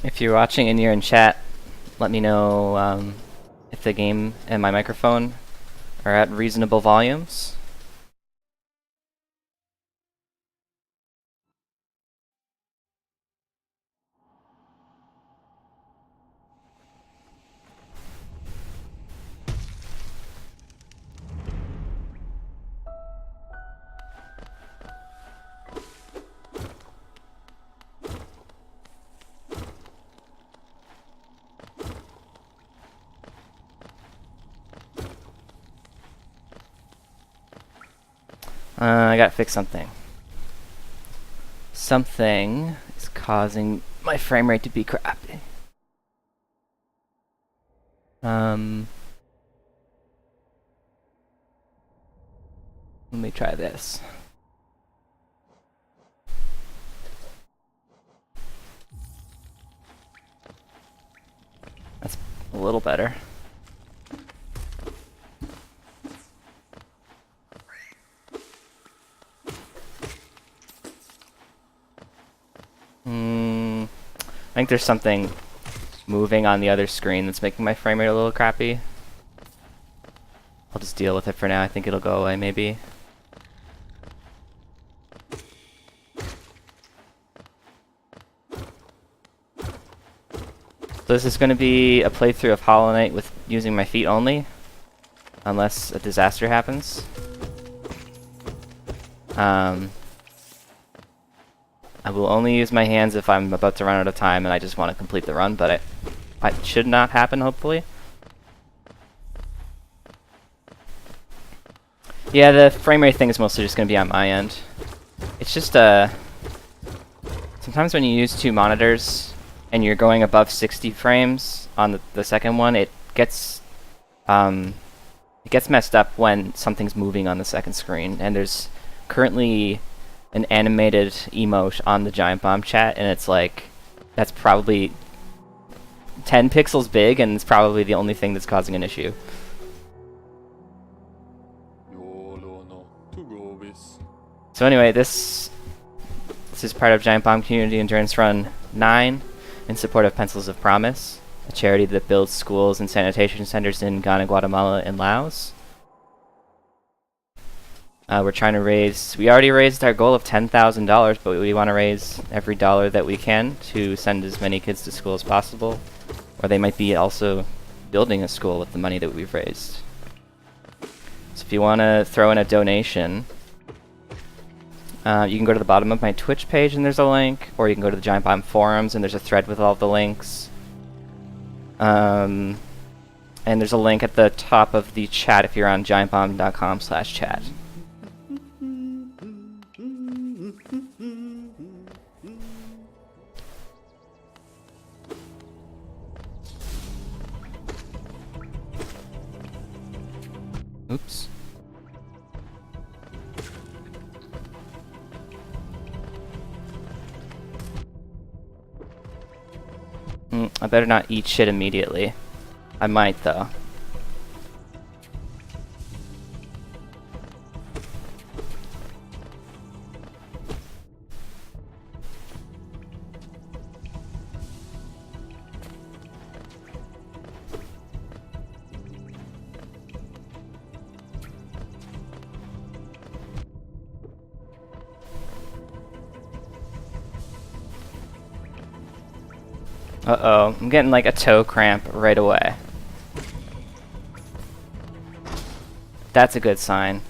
If you're watching and you're in chat, let me know if the game and my microphone are at reasonable volumes. I gotta fix something. Something is causing my frame rate to be crappy. Let me try this. That's a little better. I think there's something moving on the other screen that's making my frame rate a little crappy. I'll just deal with it for now. I think it'll go away maybe. So this is going to be a playthrough of Hollow Knight with using my feet only, unless a disaster happens. I will only use my hands if I'm about to run out of time and I just want to complete the run, but it should not happen, hopefully. Yeah, the frame rate thing is mostly just going to be on my end. It's just, sometimes when you use two monitors and you're going above 60 frames on the second one, it gets messed up when something's moving on the second screen, and there's currently an animated emote on the Giant Bomb chat, and it's like, that's probably 10 pixels big, and it's probably the only thing that's causing an issue. So anyway, this is part of Giant Bomb Community Endurance Run 9 in support of Pencils of Promise, a charity that builds schools and sanitation centers in Ghana, Guatemala, and Laos. We're trying to raise, we already raised our goal of $10,000, but we want to raise every dollar that we can to send as many kids to school as possible. Or they might be also building a school with the money that we've raised. So if you want to throw in a donation, you can go to the bottom of my Twitch page and there's a link, or you can go to the Giant Bomb forums and there's a thread with all the links. And there's a link at the top of the chat if you're on giantbomb.com/chat. Oops. I better not eat shit immediately. I might, though. Uh-oh, I'm getting like a toe cramp right away. That's a good sign.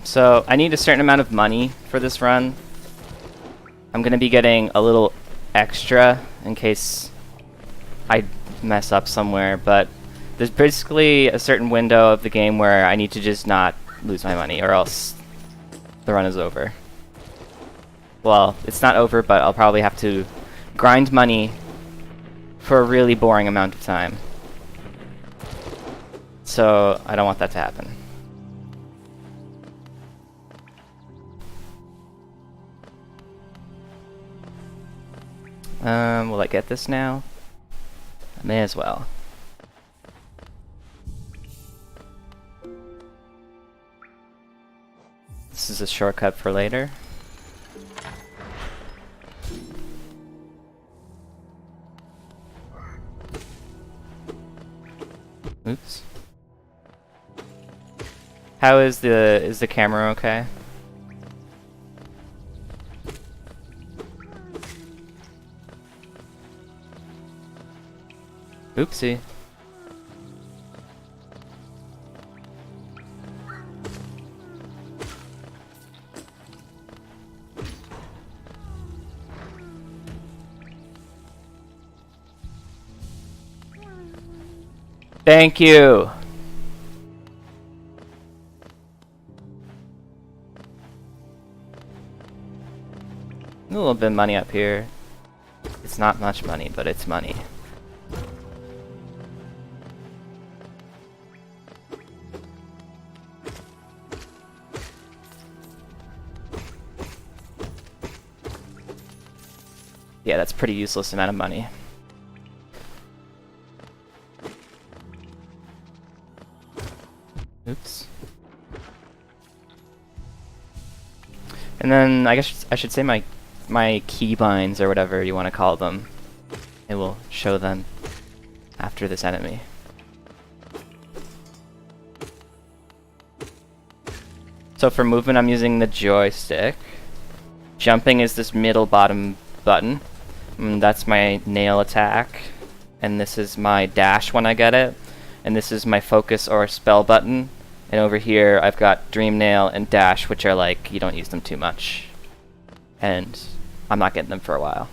So, I need a certain amount of money for this run. I'm going to be getting a little extra in case I mess up somewhere, but there's basically a certain window of the game where I need to just not lose my money, or else the run is over. Well, it's not over, but I'll probably have to grind money for a really boring amount of time. So I don't want that to happen. Will I get this now? I may as well. This is a shortcut for later. Oops. How is the camera okay? Oopsie. Thank you. A little bit of money up here. It's not much money, but it's money. Yeah, that's a pretty useless amount of money. Oops. And then I guess I should say my keybinds or whatever you want to call them. It will show them after this enemy. So for movement I'm using the joystick. Jumping is this middle bottom button. That's my nail attack. And this is my dash when I get it. And this is my focus or spell button. And over here I've got dream nail and dash, which are like, you don't use them too much. And I'm not getting them for a while.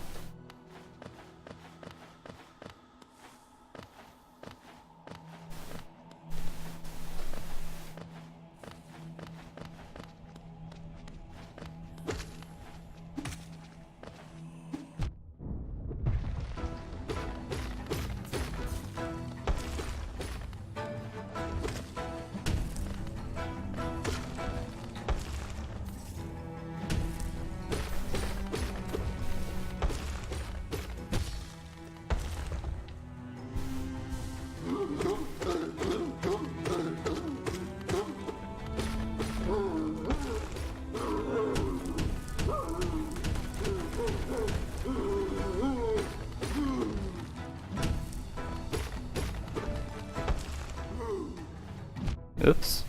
Oops.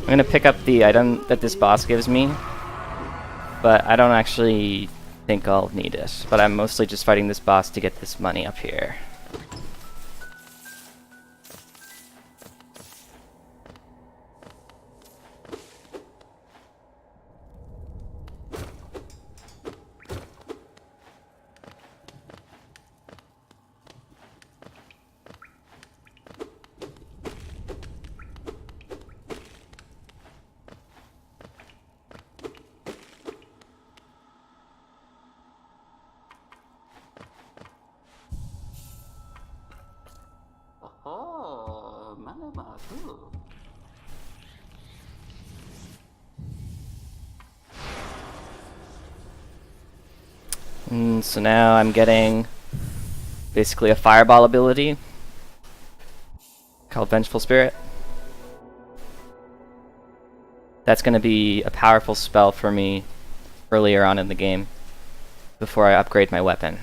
I'm gonna pick up the item that this boss gives me, but I don't actually think I'll need it. But I'm mostly just fighting this boss to get this money up here. So now I'm getting basically a fireball ability called Vengeful Spirit. That's going to be a powerful spell for me earlier on in the game before I upgrade my weapon.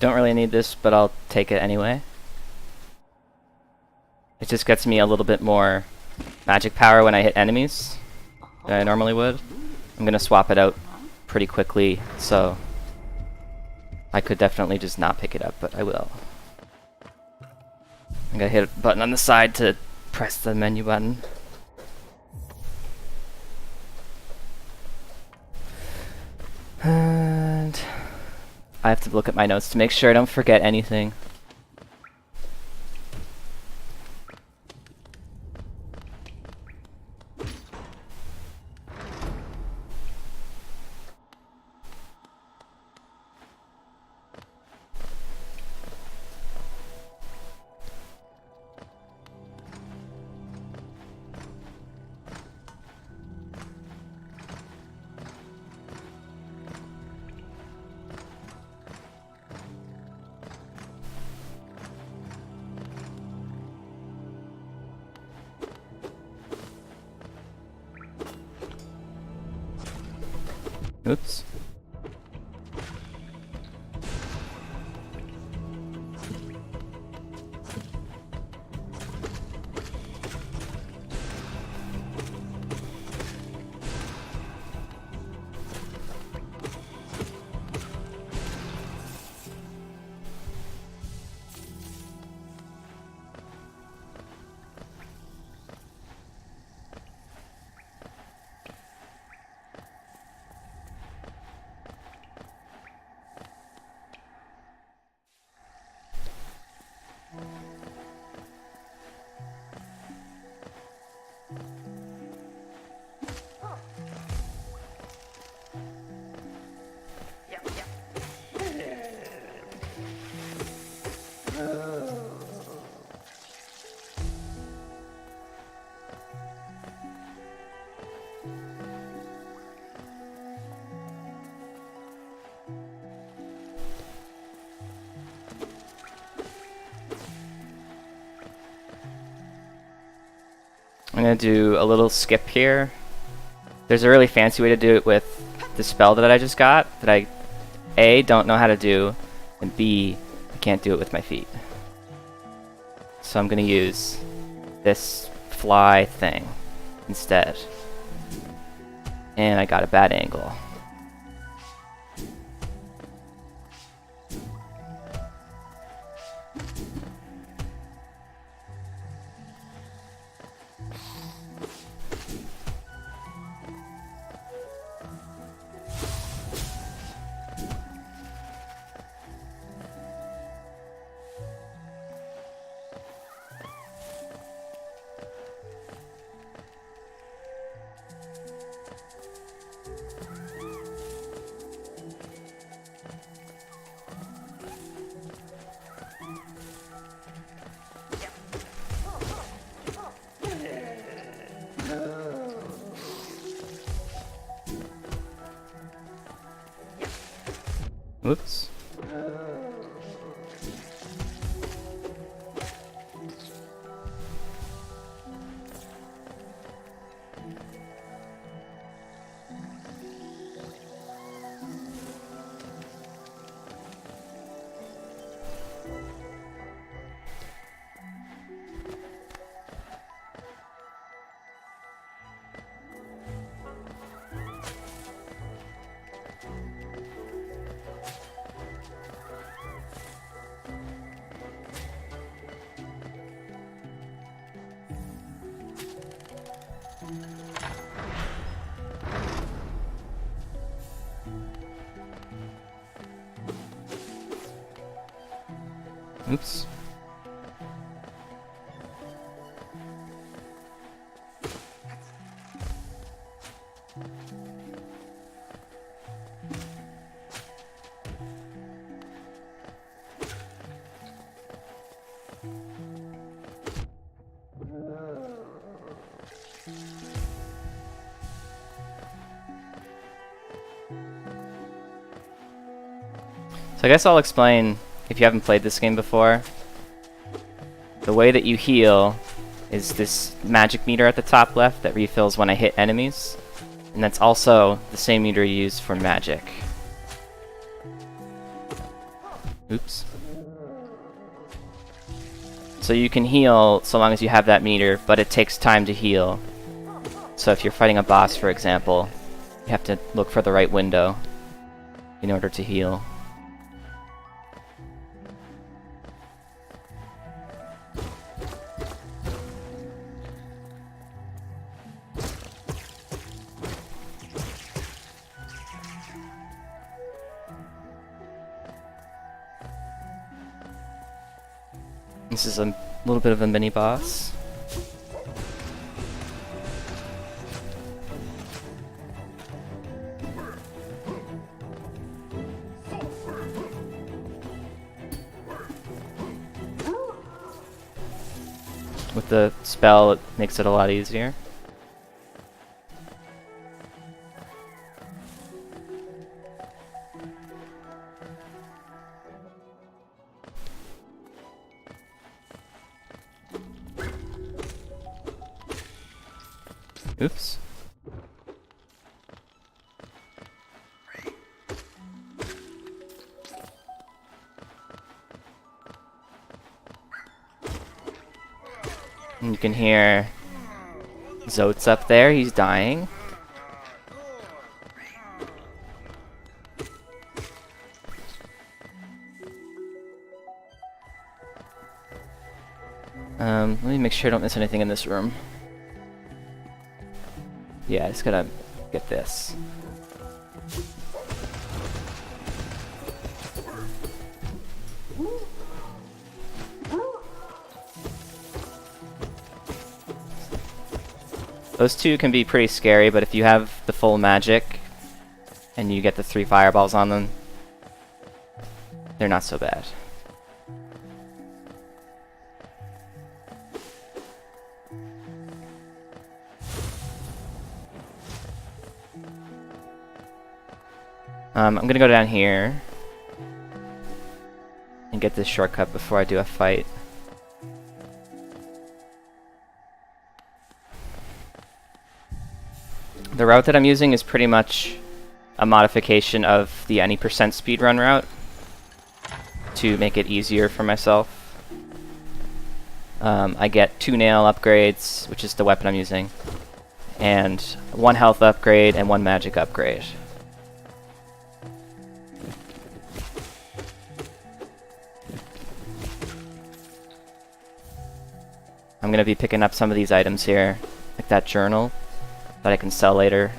Don't really need this, but I'll take it anyway. It just gets me a little bit more magic power when I hit enemies than I normally would. I'm gonna swap it out pretty quickly, so I could definitely just not pick it up, but I will. I'm gonna hit a button on the side to press the menu button. And I have to look at my notes to make sure I don't forget anything. Oops. I'm gonna do a little skip here. There's a really fancy way to do it with the spell that I just got that I A, don't know how to do, and B, I can't do it with my feet. So I'm gonna use this fly thing instead. And I got a bad angle. Whoops. Oops. So I guess I'll explain, if you haven't played this game before, the way that you heal is this magic meter at the top left that refills when I hit enemies, and that's also the same meter you use for magic. Oops. So you can heal so long as you have that meter, but it takes time to heal. So if you're fighting a boss, for example, you have to look for the right window in order to heal. This is a little bit of a mini boss. With the spell, it makes it a lot easier. Oops. And you can hear Zote's up there, he's dying. Let me make sure I don't miss anything in this room. Yeah, I just gotta get this. Those two can be pretty scary, but if you have the full magic and you get the 3 fireballs on them, they're not so bad. I'm gonna go down here and get this shortcut before I do a fight. The route that I'm using is pretty much a modification of the any % speedrun route to make it easier for myself. I get 2 nail upgrades, which is the weapon I'm using, and 1 health upgrade and 1 magic upgrade. I'm gonna be picking up some of these items here, like that journal that I can sell later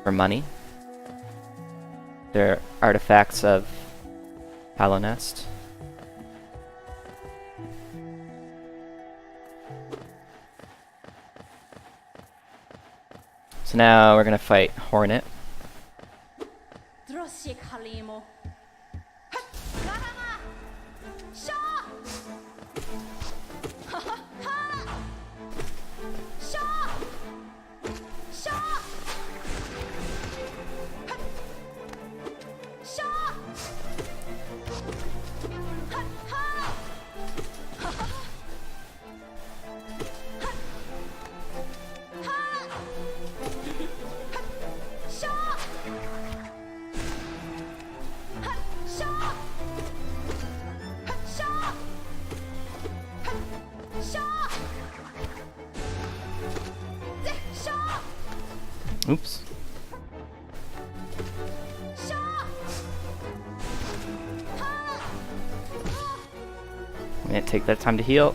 for money. They're artifacts of Hallownest. So now we're gonna fight Hornet. Oops. I'm gonna take that time to heal.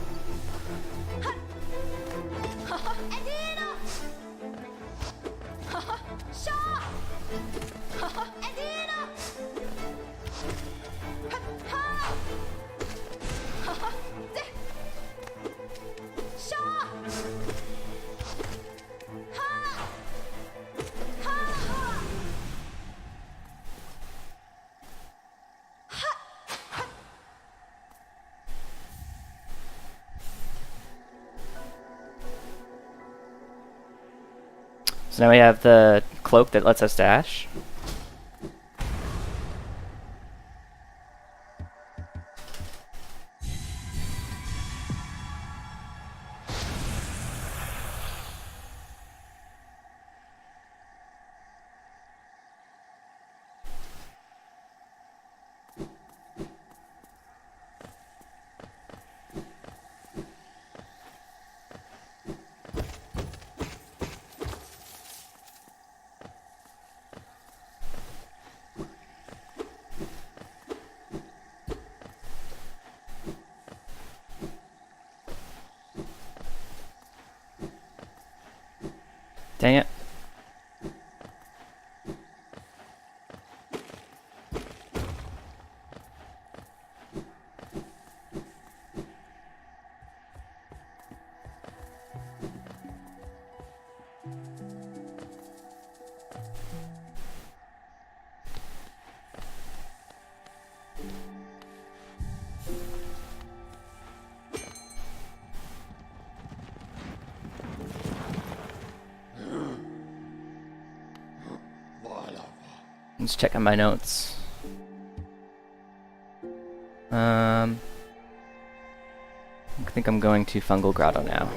So now we have the cloak that lets us dash. Dang it. Let's check on my notes. I think I'm going to Fungal Grotto now.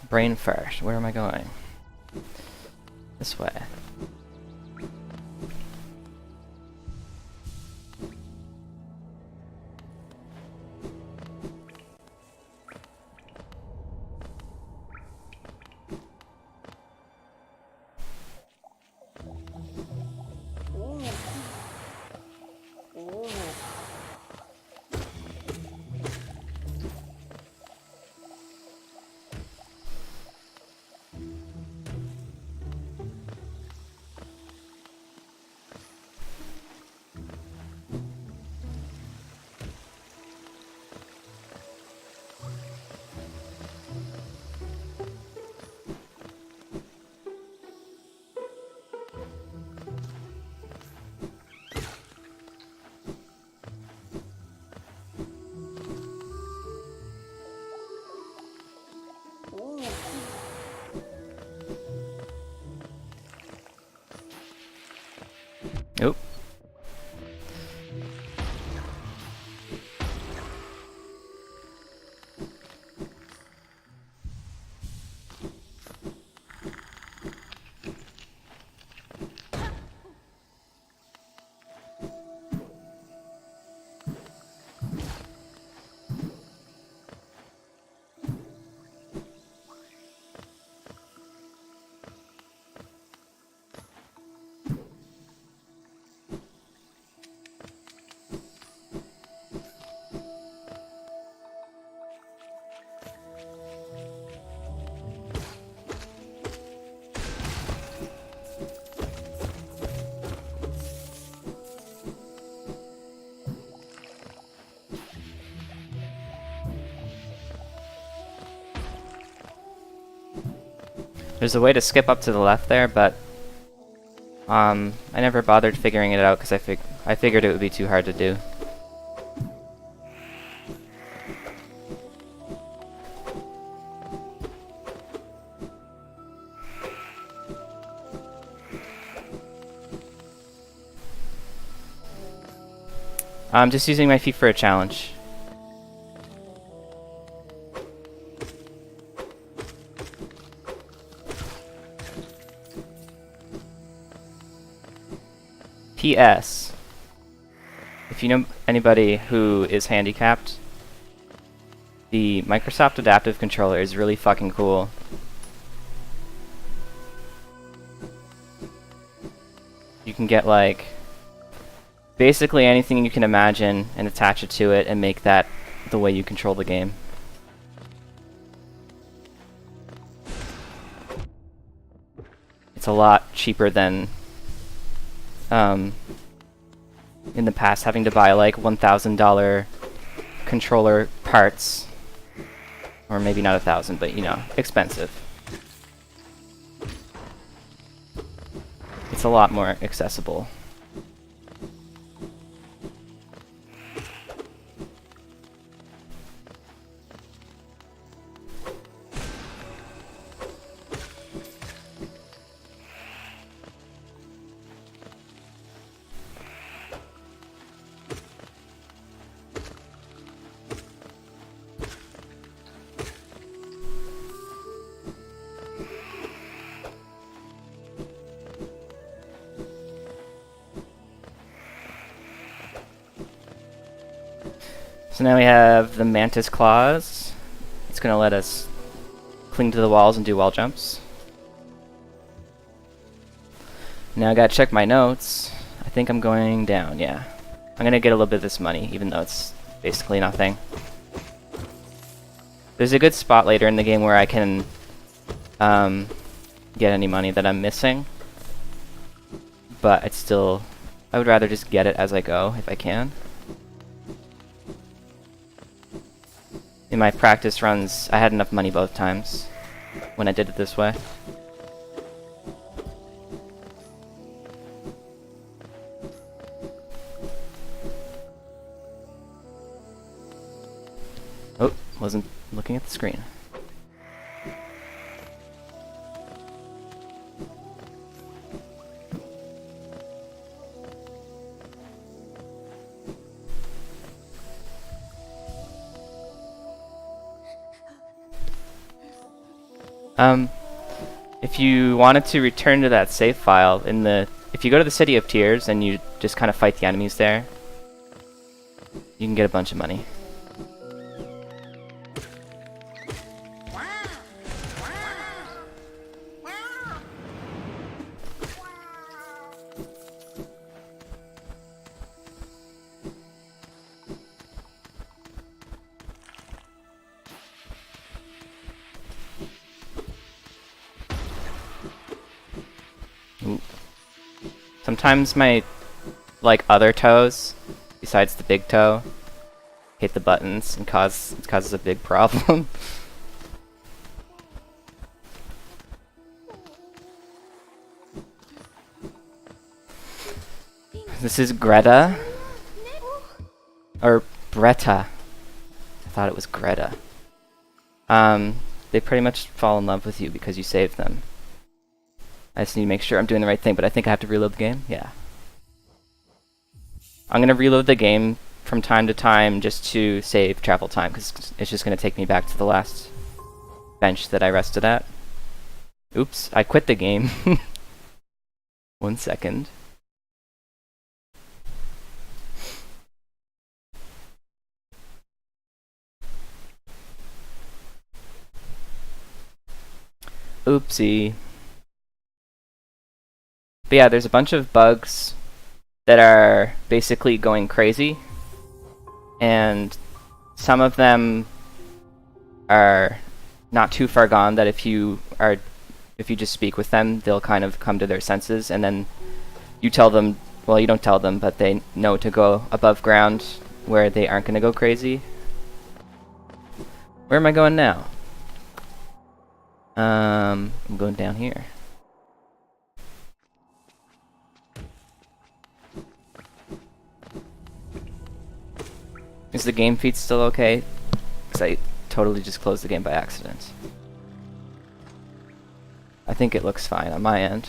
Brain first. Where am I going? This way. Nope. There's a way to skip up to the left there, but I never bothered figuring it out because I figured it would be too hard to do. I'm just using my feet for a challenge. P.S. If you know anybody who is handicapped, the Microsoft Adaptive Controller is really fucking cool. You can get like basically anything you can imagine and attach it to it and make that the way you control the game. It's a lot cheaper than in the past having to buy like $1,000 controller parts, or maybe not 1,000, but you know, expensive. It's a lot more accessible. So now we have the Mantis Claws. It's going to let us cling to the walls and do wall jumps. Now I gotta check my notes. I think I'm going down, yeah. I'm gonna get a little bit of this money, even though it's basically nothing. There's a good spot later in the game where I can get any money that I'm missing. But it's still... I would rather just get it as I go, if I can. In my practice runs, I had enough money both times when I did it this way. Oh, wasn't looking at the screen. If you wanted to return to that save file, if you go to the City of Tears and you just kind of fight the enemies there, you can get a bunch of money. Ooh. Sometimes my, other toes, besides the big toe, hit the buttons and it causes a big problem. This is Greta. Or Bretta. I thought it was Greta. They pretty much fall in love with you because you saved them. I just need to make sure I'm doing the right thing, but I think I have to reload the game? Yeah. I'm gonna reload the game from time to time just to save travel time, because it's just gonna take me back to the last bench that I rested at. Oops, I quit the game. 1 second. Oopsie. But yeah, there's a bunch of bugs that are basically going crazy, and some of them are not too far gone that if you just speak with them, they'll kind of come to their senses, and then you tell them, well, you don't tell them, but they know to go above ground where they aren't going to go crazy. Where am I going now? I'm going down here. Is the game feed still okay? Because I totally just closed the game by accident. I think it looks fine on my end.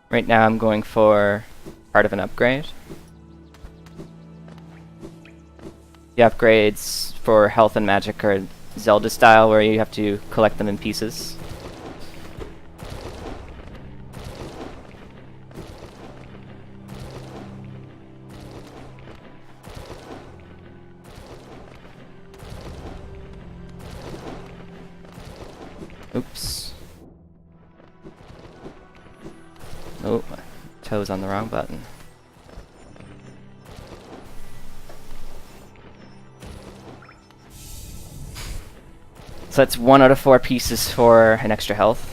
Right now I'm going for part of an upgrade. The upgrades for health and magic are Zelda style, where you have to collect them in pieces. Oops. Oh, my toe's on the wrong button. So that's 1 out of 4 pieces for an extra health.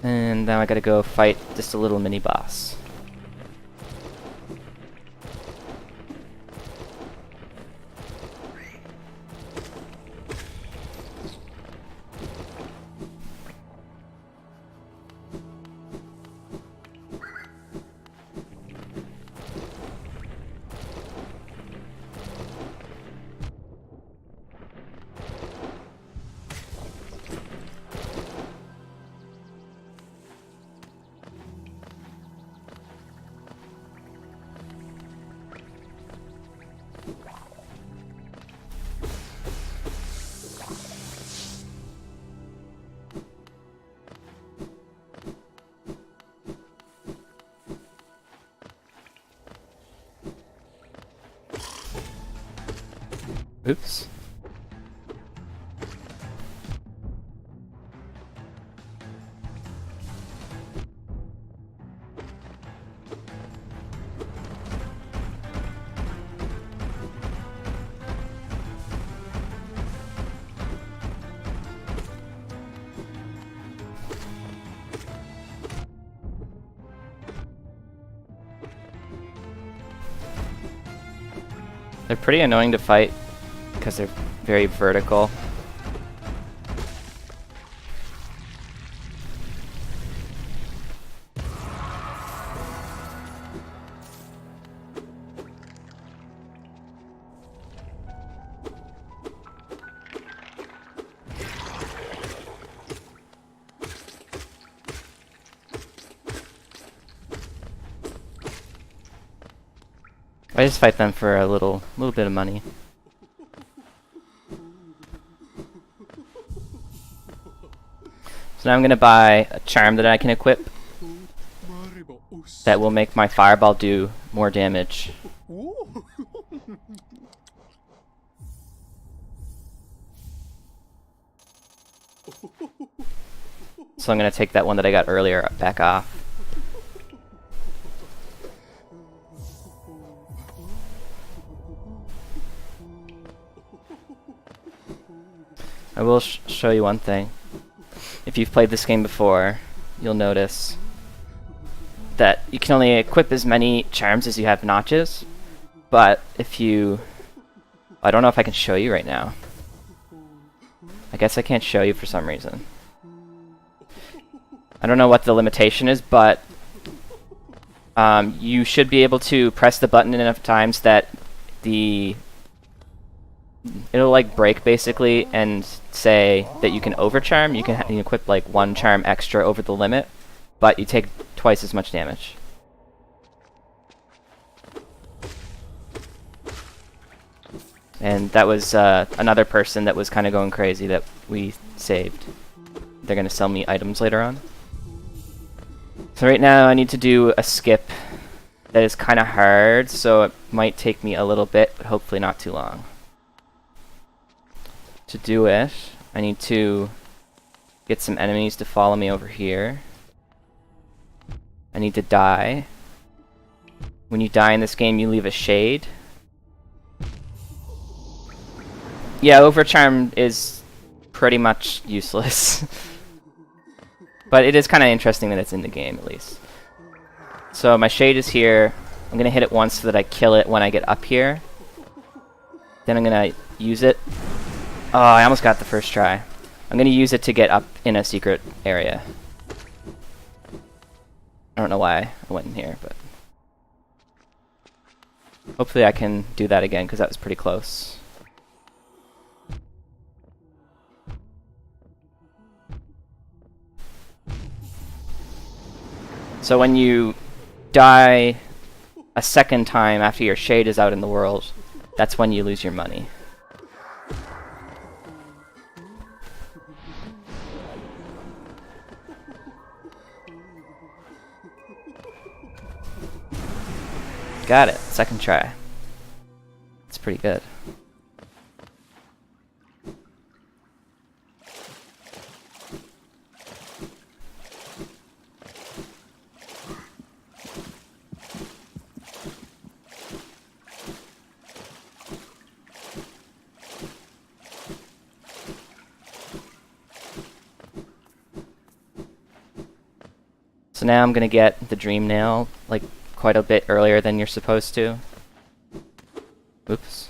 And now I gotta go fight just a little mini boss. Oops. They're pretty annoying to fight because they're very vertical. I just fight them for a little bit of money. So now I'm gonna buy a charm that I can equip that will make my fireball do more damage. So I'm gonna take that one that I got earlier back off. I will show you one thing. If you've played this game before, you'll notice that you can only equip as many charms as you have notches, but if you... I don't know if I can show you right now. I guess I can't show you for some reason. I don't know what the limitation is, but you should be able to press the button enough times that it'll like break basically and say that you can overcharm. You can equip like one charm extra over the limit, but you take twice as much damage. And that was another person that was kind of going crazy that we saved. They're going to sell me items later on. So right now I need to do a skip that is kind of hard, so it might take me a little bit, but hopefully not too long. To do it, I need to get some enemies to follow me over here. I need to die. When you die in this game, you leave a shade. Yeah, overcharm is pretty much useless. But it is kind of interesting that it's in the game, at least. So my shade is here. I'm going to hit it once so that I kill it when I get up here. Then I'm going to use it. Oh, I almost got the first try. I'm going to use it to get up in a secret area. I don't know why I went in here, but... hopefully I can do that again, because that was pretty close. So when you die a second time after your shade is out in the world, that's when you lose your money. Got it. Second try. It's pretty good. So now I'm gonna get the dream nail, like, quite a bit earlier than you're supposed to. Oops.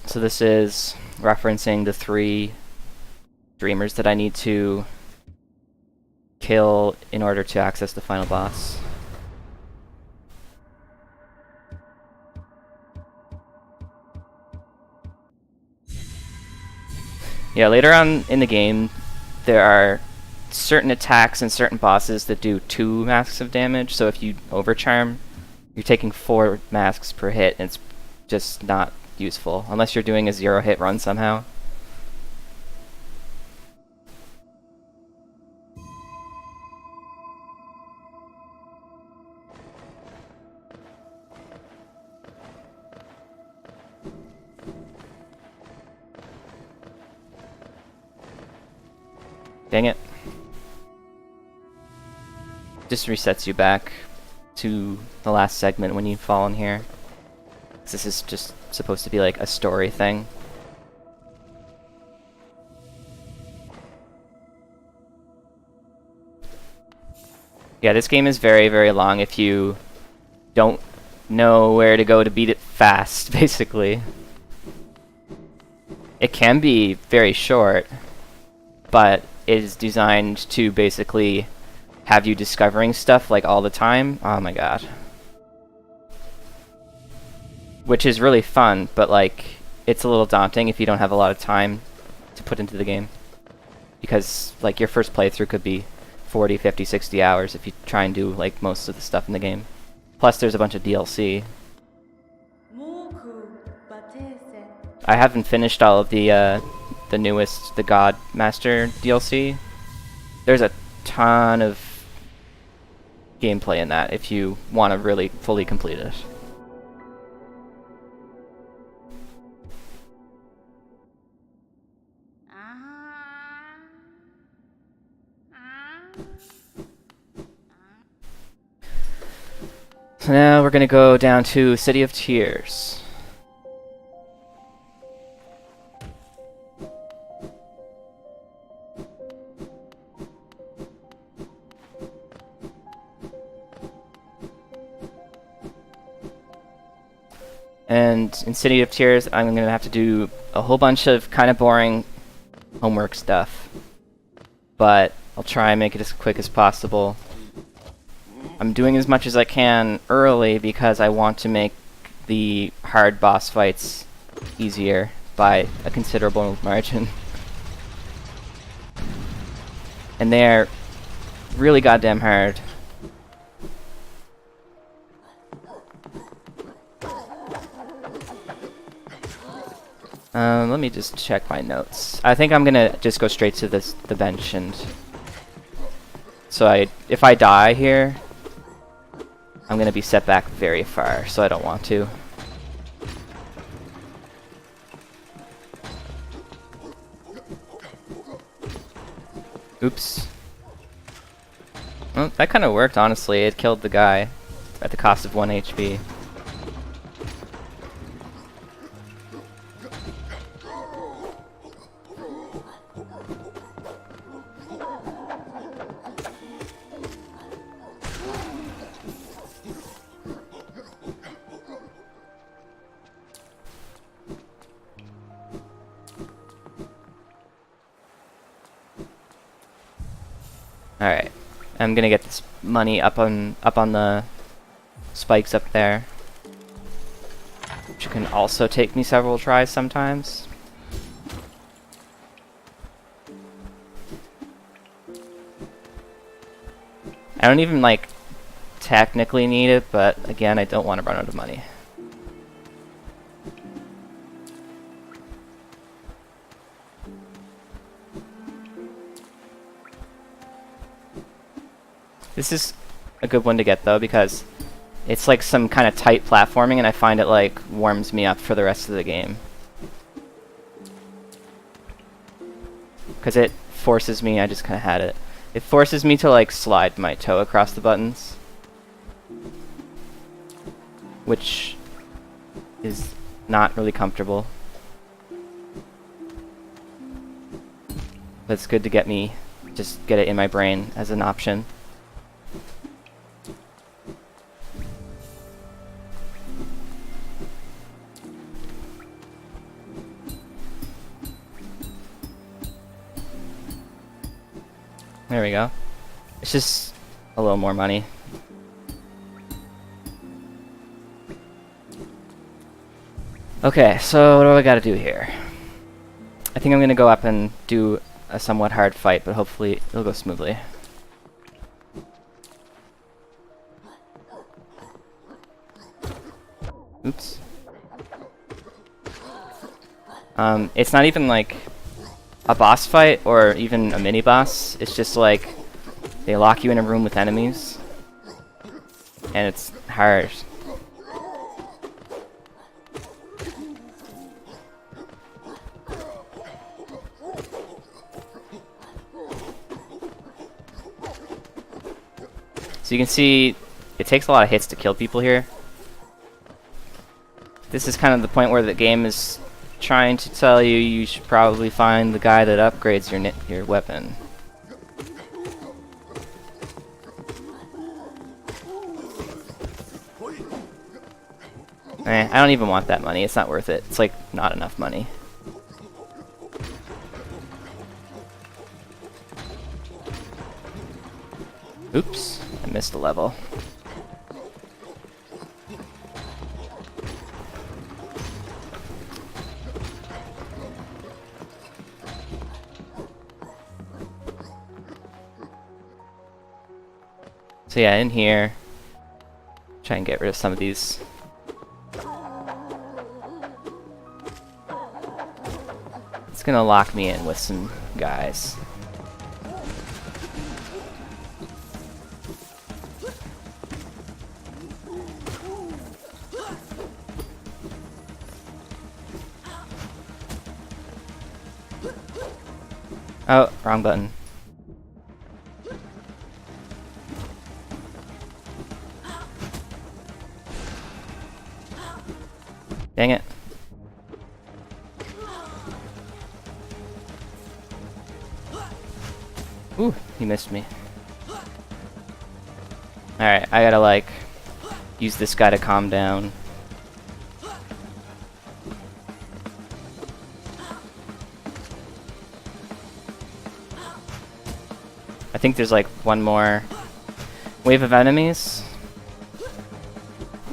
So this is referencing the 3 dreamers that I need to kill in order to access the final boss. Yeah, later on in the game, there are certain attacks and certain bosses that do 2 masks of damage, so if you overcharm, you're taking 4 masks per hit, and it's just not useful unless you're doing a 0-hit run somehow. Dang it. Just resets you back to the last segment when you fall in here. This is just supposed to be like a story thing. Yeah, this game is very, very long if you don't know where to go to beat it fast, basically. It can be very short, but it is designed to basically have you discovering stuff like all the time. Oh my god. Which is really fun, but like it's a little daunting if you don't have a lot of time to put into the game. Because like your first playthrough could be 40, 50, 60 hours if you try and do like most of the stuff in the game. Plus there's a bunch of DLC. I haven't finished all of the newest, the God Master DLC. There's a ton of gameplay in that if you want to really fully complete it. So now we're gonna go down to City of Tears. And in City of Tears, I'm going to have to do a whole bunch of kind of boring homework stuff. But I'll try and make it as quick as possible. I'm doing as much as I can early because I want to make the hard boss fights easier by a considerable margin. And they're really goddamn hard. Let me just check my notes. I think I'm gonna just go straight to the bench, and so if I die here, I'm gonna be set back very far, so I don't want to. Oops. Well, that kind of worked, honestly. It killed the guy at the cost of 1 HP. Alright, I'm gonna get this money up on the spikes up there, which can also take me several tries sometimes. I don't even like technically need it, but again, I don't want to run out of money. This is a good one to get though, because it's like some kind of tight platforming, and I find it like warms me up for the rest of the game. Because it forces me, I just kind of had it. It forces me to like slide my toe across the buttons, which is not really comfortable. But it's good to get it in my brain as an option. There we go. It's just a little more money. Okay, so what do I gotta do here? I think I'm gonna go up and do a somewhat hard fight, but hopefully it'll go smoothly. It's not even like a boss fight or even a mini boss. It's just like they lock you in a room with enemies, and it's hard. So you can see it takes a lot of hits to kill people here. This is kind of the point where the game is trying to tell you you should probably find the guy that upgrades your weapon. I don't even want that money. It's not worth it. It's like not enough money. Oops, I missed a level. So yeah, in here, try and get rid of some of these. It's gonna lock me in with some guys. Oh, wrong button. Dang it. Ooh, he missed me. Alright, I gotta like use this guy to calm down. I think there's like one more wave of enemies.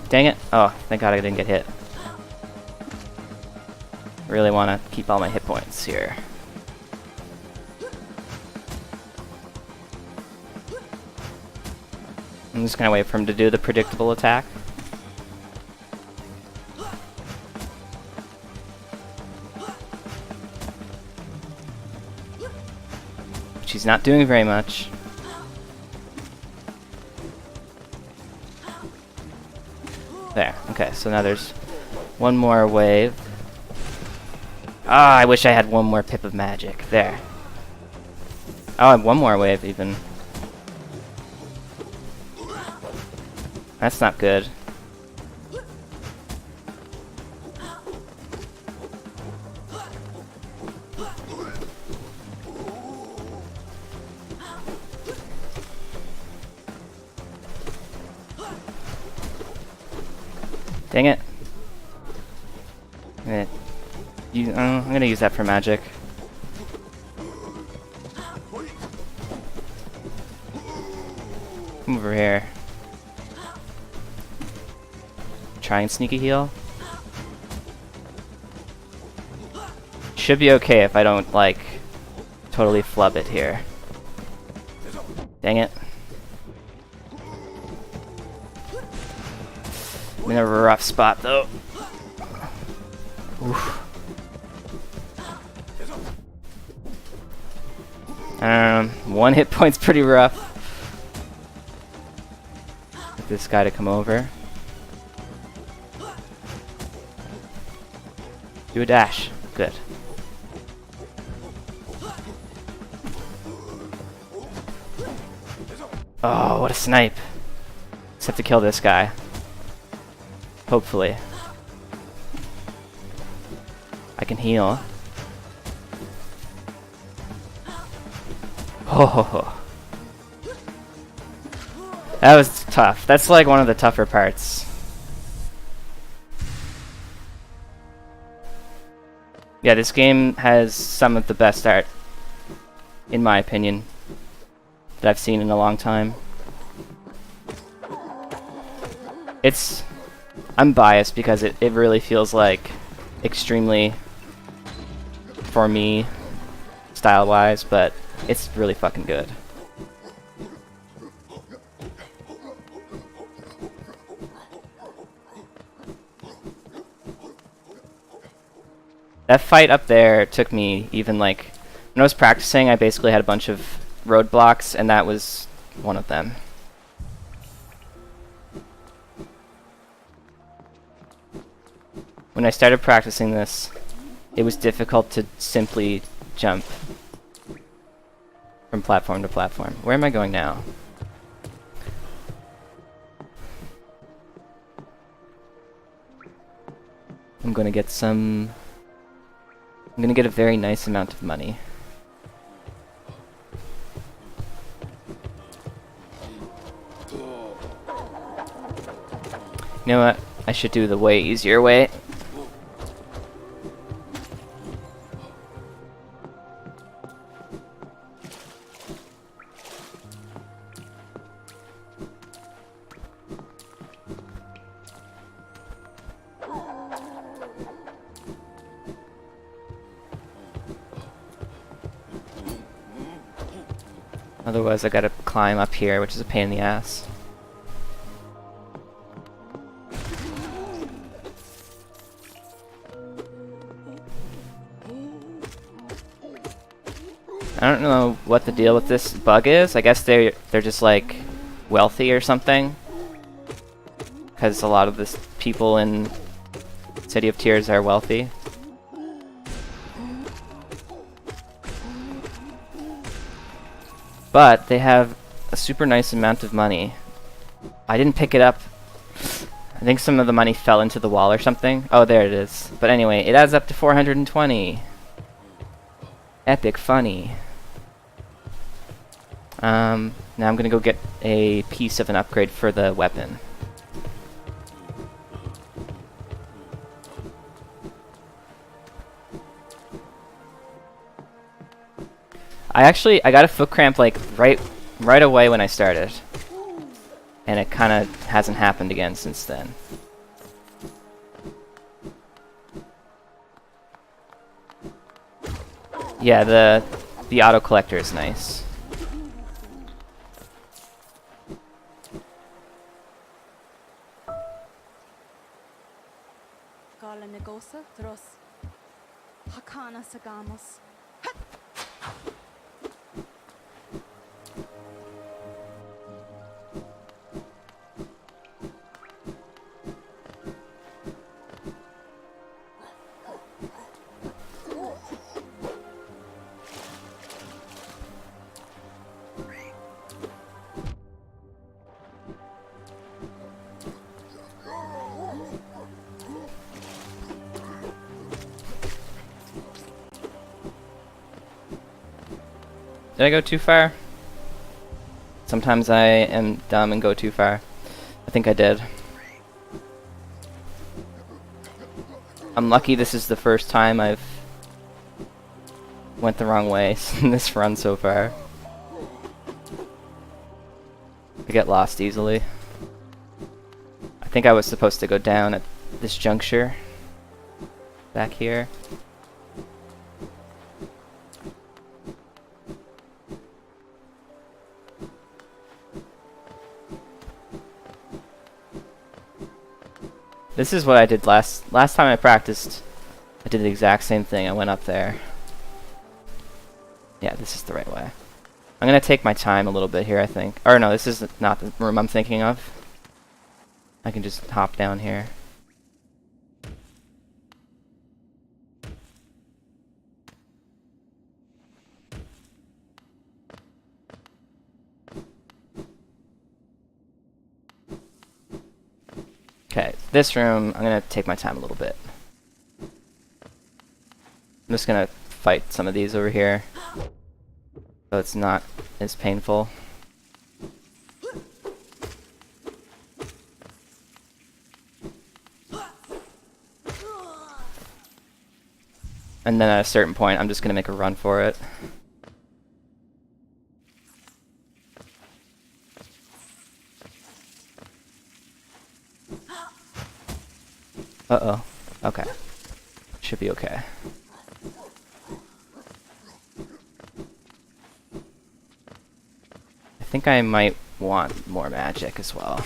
Dang it. Oh, thank God I didn't get hit. Really want to keep all my hit points here. I'm just gonna wait for him to do the predictable attack. Which he's not doing very much. There, okay, so now there's one more wave. Ah, I wish I had one more pip of magic. There. Oh, I have one more wave even. That's not good. Dang it. I'm gonna use that for magic. Come over here. Try and sneaky heal. Should be okay if I don't, like, totally flub it here. Dang it. I'm in a rough spot, though. Oof. One hit point's pretty rough. Get this guy to come over. Do a dash. Good. Oh, what a snipe. Just have to kill this guy. Hopefully. I can heal. Oh. That was tough. That's like one of the tougher parts. Yeah, this game has some of the best art, in my opinion, that I've seen in a long time. I'm biased because it really feels like extremely, for me, style-wise, but it's really fucking good. That fight up there took me even like... When I was practicing, I basically had a bunch of roadblocks, and that was one of them. When I started practicing this, it was difficult to simply jump from platform to platform. Where am I going now? I'm gonna get some... I'm gonna get a very nice amount of money. You know what? I should do the way easier way. Otherwise I gotta climb up here, which is a pain in the ass. I don't know what the deal with this bug is. I guess they're just like wealthy or something. Because a lot of the people in City of Tears are wealthy. But they have a super nice amount of money. I didn't pick it up. I think some of the money fell into the wall or something. Oh, there it is. But anyway, it adds up to 420. Epic funny. Now I'm gonna go get a piece of an upgrade for the weapon. I got a foot cramp like right away when I started. And it kinda hasn't happened again since then. Yeah, the auto collector is nice. Did I go too far? Sometimes I am dumb and go too far. I think I did. I'm lucky this is the first time I've went the wrong way in this run so far. I get lost easily. I think I was supposed to go down at this juncture. Back here. This is what I did last time I practiced. I did the exact same thing. I went up there. Yeah, this is the right way. I'm gonna take my time a little bit here, I think. Or no, this is not the room I'm thinking of. I can just hop down here. Okay, this room, I'm gonna take my time a little bit. I'm just gonna fight some of these over here, so it's not as painful. And then at a certain point, I'm just gonna make a run for it. Uh-oh. Okay. Should be okay. I think I might want more magic as well.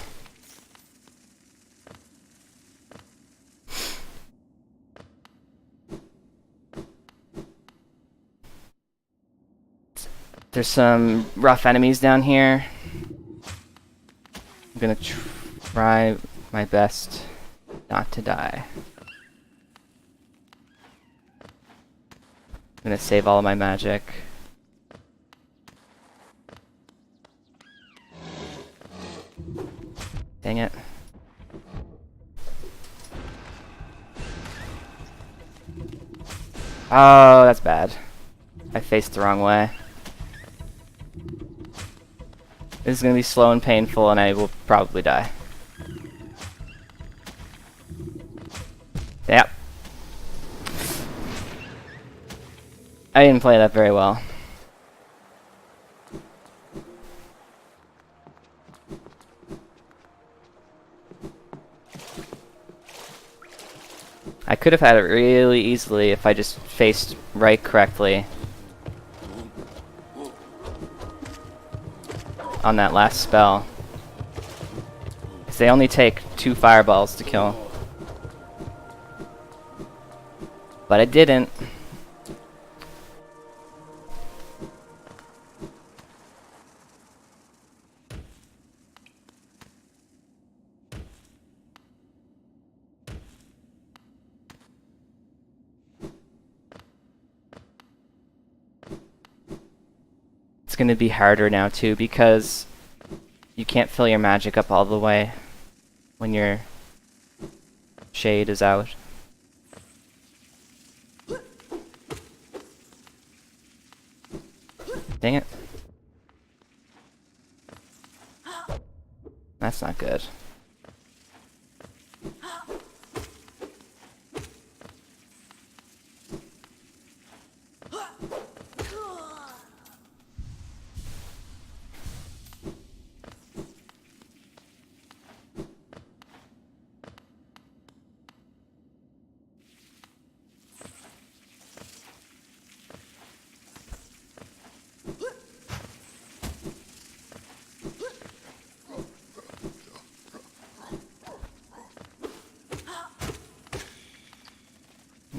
There's some rough enemies down here. I'm gonna try my best not to die. I'm gonna save all of my magic. Dang it. Oh, that's bad. I faced the wrong way. This is gonna be slow and painful, and I will probably die. Yep. I didn't play that very well. I could have had it really easily if I just faced right correctly on that last spell. 'Cause they only take 2 fireballs to kill. But I didn't. It's gonna be harder now too because you can't fill your magic up all the way when your shade is out. Dang it. That's not good.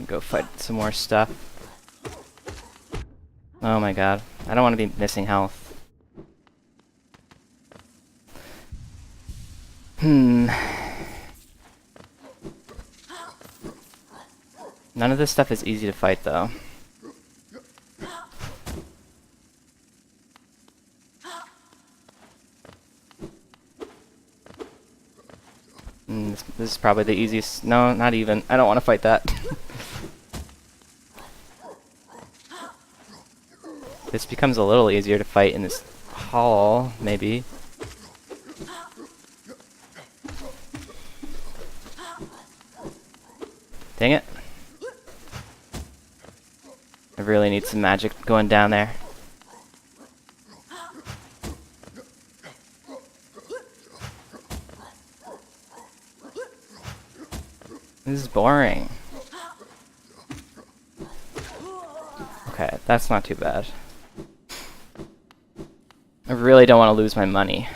Go fight some more stuff. Oh my god. I don't want to be missing health. None of this stuff is easy to fight though. This is probably the easiest. No, not even. I don't want to fight that. This becomes a little easier to fight in this hall, maybe. Dang it. I really need some magic going down there. This is boring. Okay, that's not too bad. I really don't want to lose my money.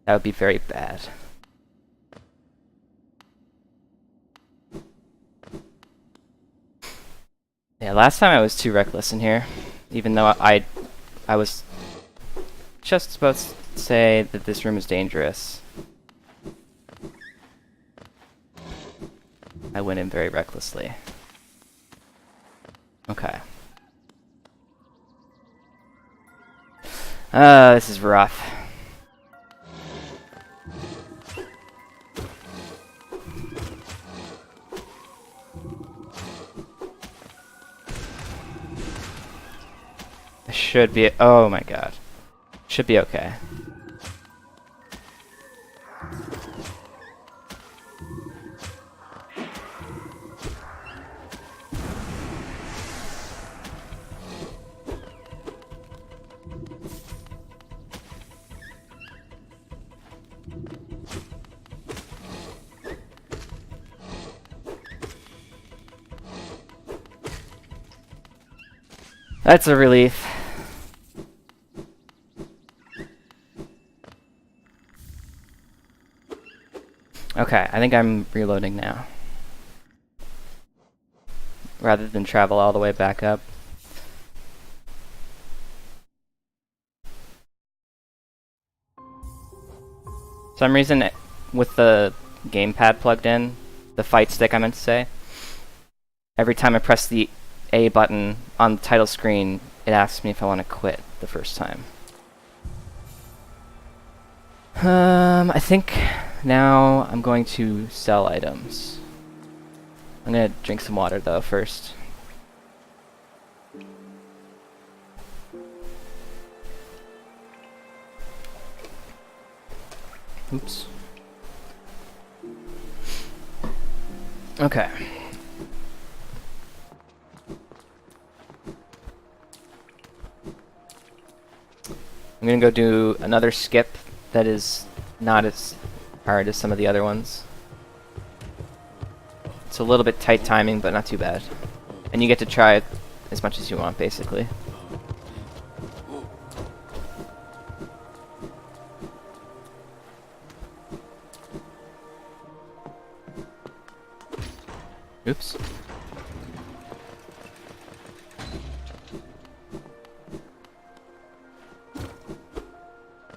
That would be very bad. Yeah, last time I was too reckless in here. Even though I was just about to say that this room is dangerous. I went in very recklessly. Okay. This is rough. This should be. Oh my god. Should be okay. That's a relief. Okay, I think I'm reloading now. Rather than travel all the way back up. some reason, with the gamepad plugged in, the fight stick I meant to say, every time I press the A button on the title screen, it asks me if I want to quit the first time. I think now I'm going to sell items. I'm gonna drink some water though first. Oops. Okay. I'm gonna go do another skip that is not as hard as some of the other ones. It's a little bit tight timing, but not too bad. And you get to try it as much as you want, basically. Oops.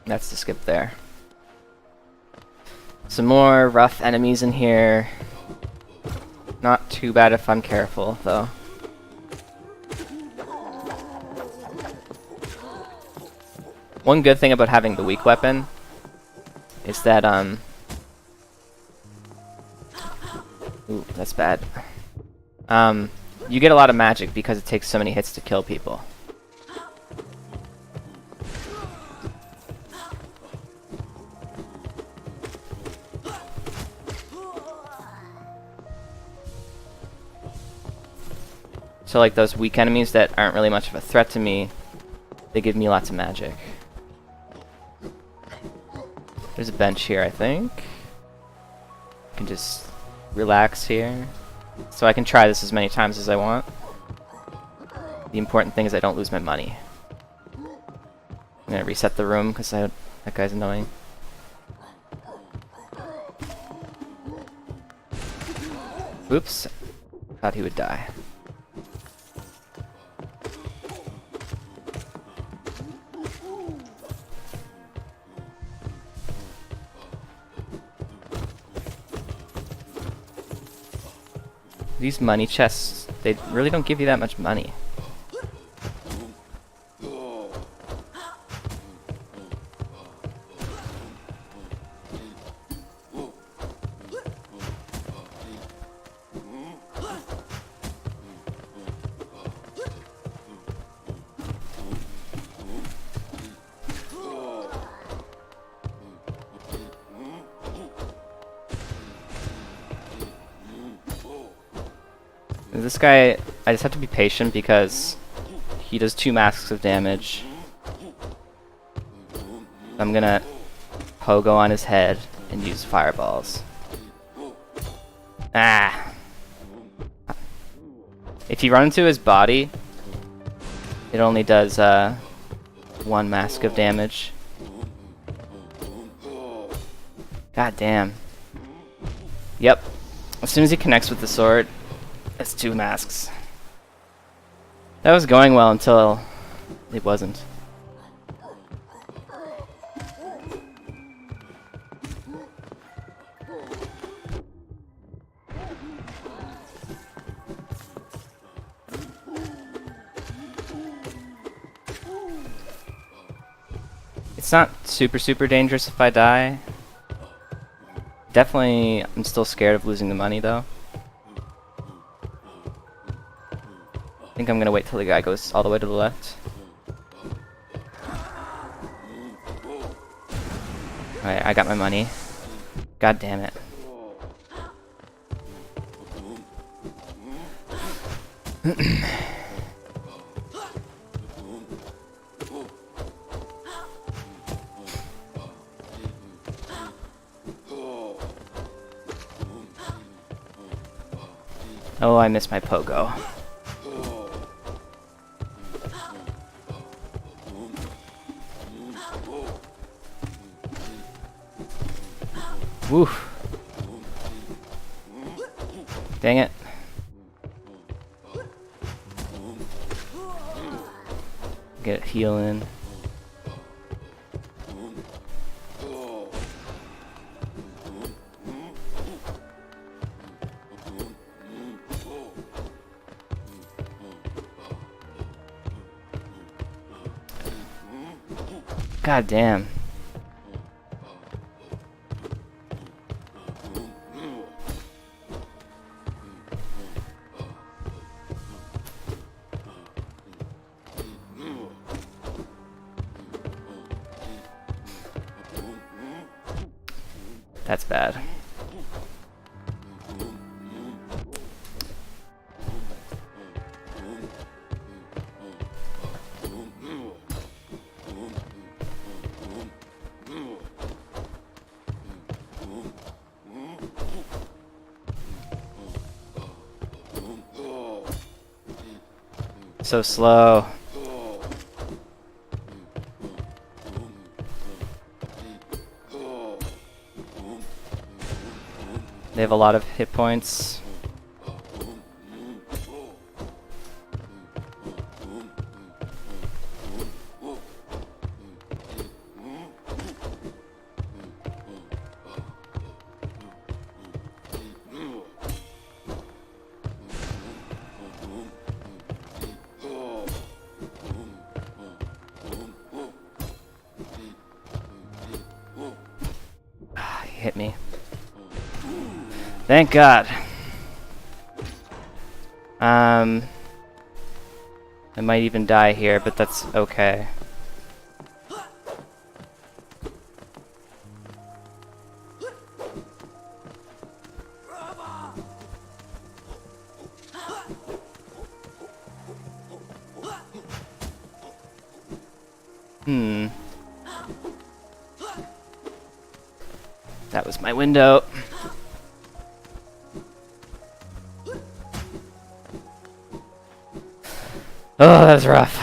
That's the skip there. Some more rough enemies in here. Not too bad if I'm careful, though. One good thing about having the weak weapon is that, ooh, that's bad. You get a lot of magic because it takes so many hits to kill people. So like those weak enemies that aren't really much of a threat to me, they give me lots of magic. There's a bench here, I think. I can just relax here. So I can try this as many times as I want. The important thing is I don't lose my money. I'm gonna reset the room because that guy's annoying. Oops. Thought he would die. These money chests, they really don't give you that much money. This guy, I just have to be patient because he does 2 masks of damage. I'm gonna pogo on his head and use fireballs. Ah! If you run into his body, it only does 1 mask of damage. God damn. Yep. As soon as he connects with the sword, it's 2 masks. That was going well until it wasn't. It's not super dangerous if I die. Definitely, I'm still scared of losing the money though. I think I'm gonna wait till the guy goes all the way to the left. Alright, I got my money. God damn it. Oh, I missed my pogo. Woof. Dang it. Get a heal in. God damn. That's bad. So slow. They have a lot of hit points. He hit me. Thank God. I might even die here, but that's okay. That was my window. Oh, that's rough.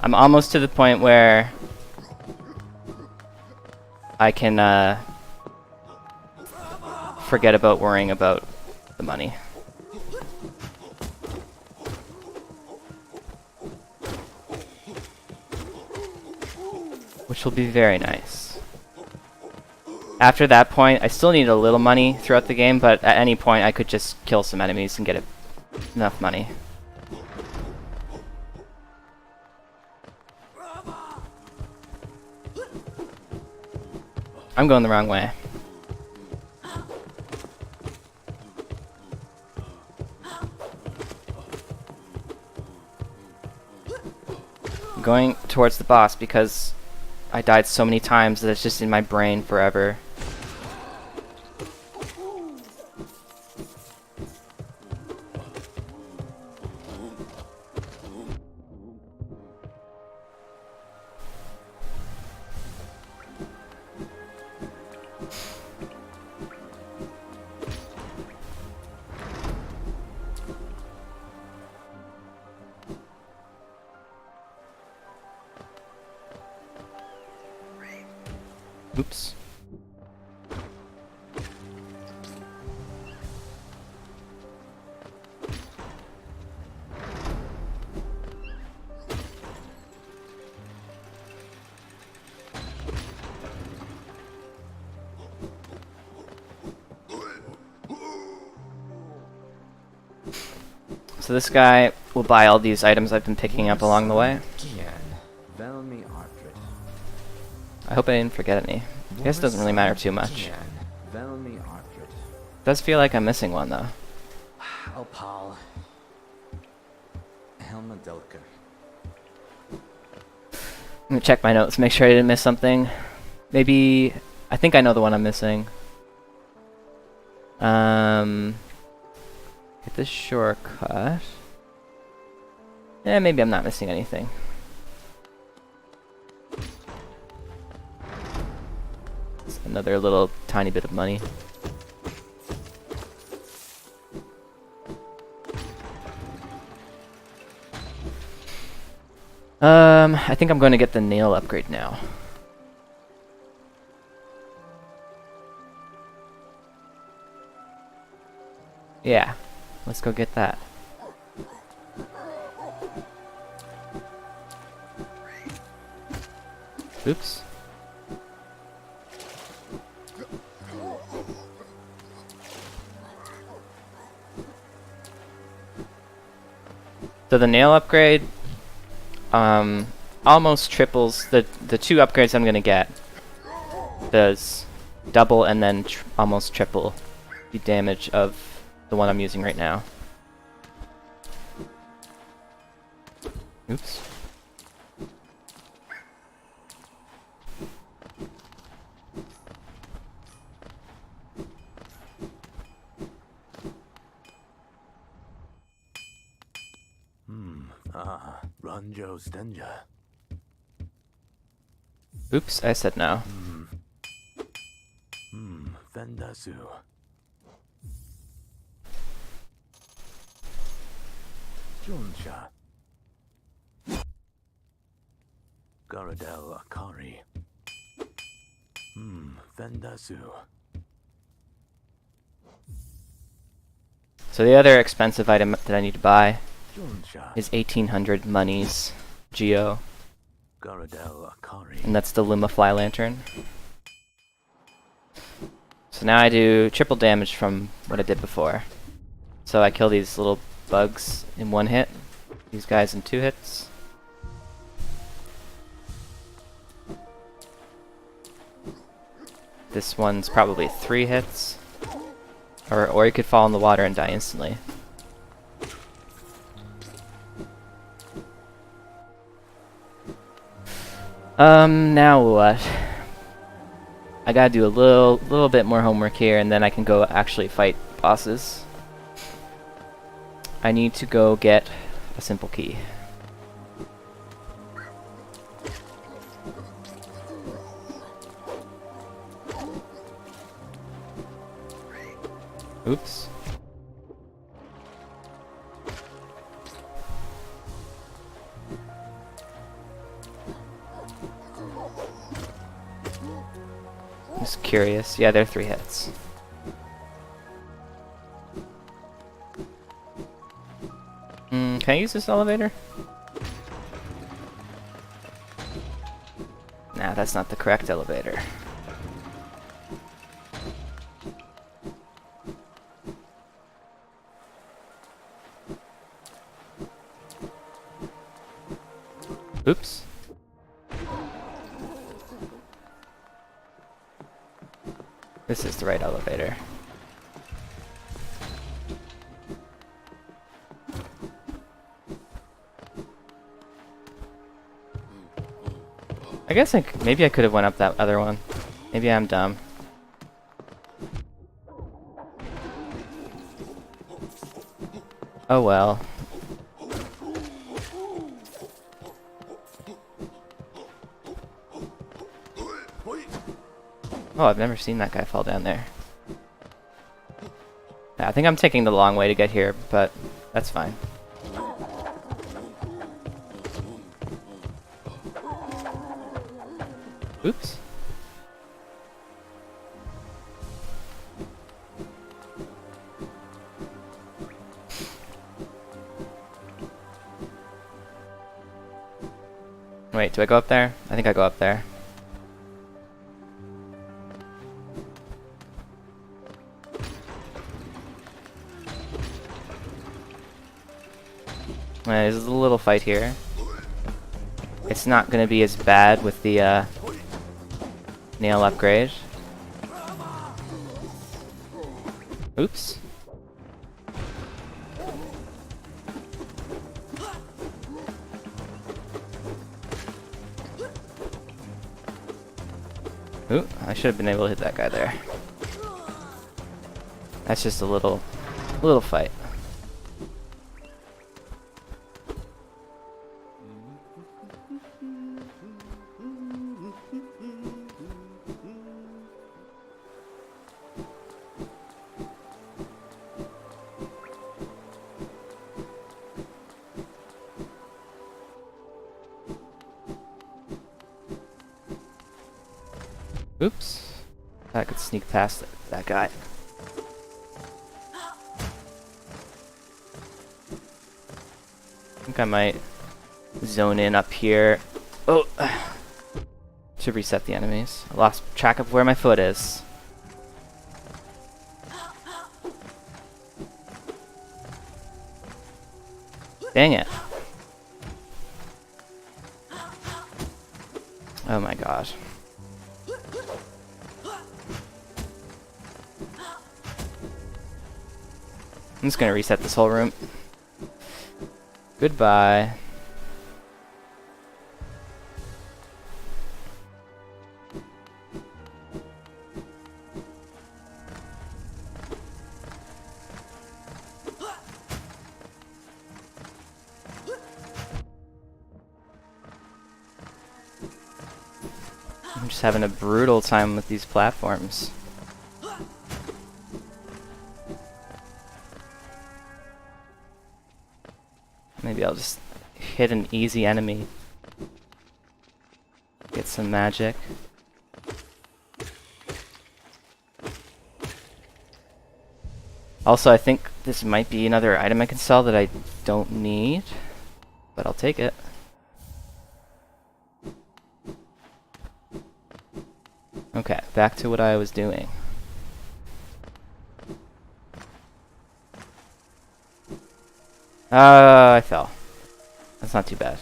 I'm almost to the point where I can forget about worrying about the money. Which will be very nice. After that point, I still need a little money throughout the game, but at any point I could just kill some enemies and get enough money. I'm going the wrong way. I'm going towards the boss because I died so many times that it's just in my brain forever. Oops. So this guy will buy all these items I've been picking up along the way. I hope I didn't forget any. I guess it doesn't really matter too much. It does feel like I'm missing one though. Opal. Helmadelka. I'm gonna check my notes, make sure I didn't miss something. Maybe I think I know the one I'm missing. Hit the shortcut. Yeah, maybe I'm not missing anything. Another little tiny bit of money. I think I'm going to get the nail upgrade now. Yeah, let's go get that. Oops. So the nail upgrade almost triples the two upgrades I'm gonna get. Does double and then almost triple the damage of the one I'm using right now. Oops. Ranjo Stenja. Oops, I said no. Vendasu. Junsha. Garadel Akari. Vendasu. So the other expensive item that I need to buy Junsha. is 1800 monies, Geo, Garadel Akari. and that's the Lumafly lantern. So now I do triple damage from what I did before. So I kill these little bugs in 1 hit, these guys in 2 hits. This one's probably 3 hits. Or you could fall in the water and die instantly. Now what? I gotta do a little bit more homework here, and then I can go actually fight bosses. I need to go get a simple key. Oops. Just curious. Yeah, they're 3 hits. Can I use this elevator? Nah, that's not the correct elevator. Oops. This is the right elevator. I guess maybe I could have went up that other one. Maybe I'm dumb. Oh well. Oh, I've never seen that guy fall down there. Yeah, I think I'm taking the long way to get here, but that's fine. Oops. Wait, do I go up there? I think I go up there. There's a little fight here. It's not going to be as bad with the nail upgrade. Oops. Ooh, I should have been able to hit that guy there. That's just a little fight. Oops. I could sneak past that guy. I think I might zone in up here. Oh! To reset the enemies. I lost track of where my foot is. Dang it. Oh my god. I'm just gonna reset this whole room. Goodbye. I'm just having a brutal time with these platforms. Maybe I'll just hit an easy enemy. Get some magic. Also, I think this might be another item I can sell that I don't need, but I'll take it. Okay, back to what I was doing. I fell. That's not too bad.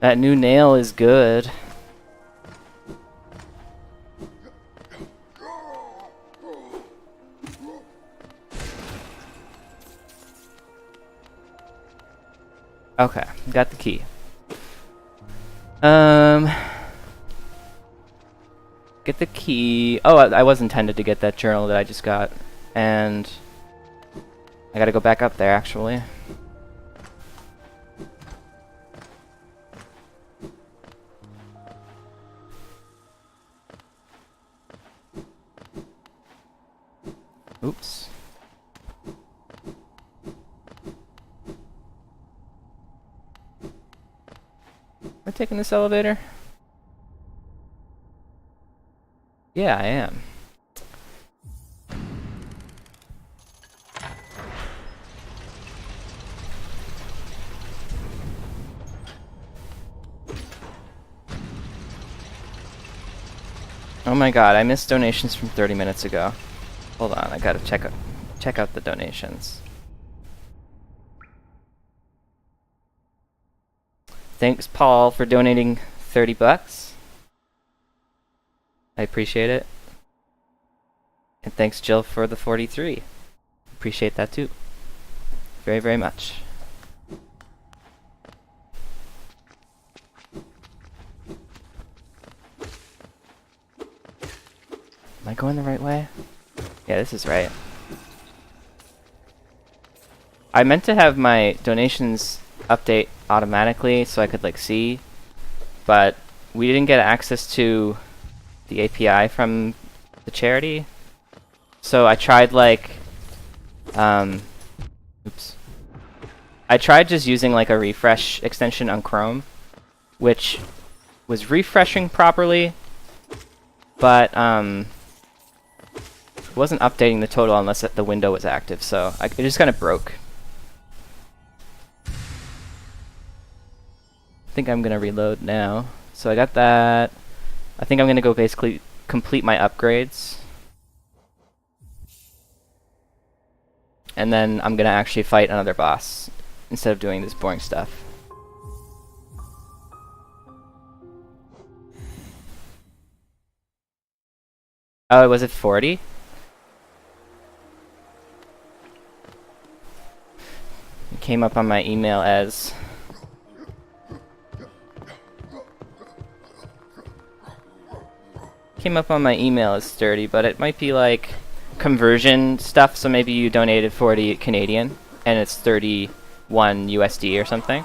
That new nail is good. Okay, got the key. Get the key. Oh, I was intended to get that journal that I just got. And I gotta go back up there, actually. Oops. Am I taking this elevator? Yeah, I am. Oh my god, I missed donations from 30 minutes ago. Hold on, I gotta check out the donations. Thanks, Paul, for donating 30 bucks. I appreciate it. And thanks, Jill, for the 43. Appreciate that too. Very, very much. Am I going the right way? Yeah, this is right. I meant to have my donations update automatically so I could like see, but we didn't get access to the API from the charity. So I tried like oops. I tried just using like a refresh extension on Chrome, which was refreshing properly, but it wasn't updating the total unless the window was active, so it just kind of broke. I think I'm gonna reload now. So I got that. I think I'm gonna go basically complete my upgrades. And then I'm gonna actually fight another boss instead of doing this boring stuff. Oh, was it 40? It came up on my email as... Came up on my email as 30, but it might be like conversion stuff, so maybe you donated 40 Canadian and it's 31 USD or something.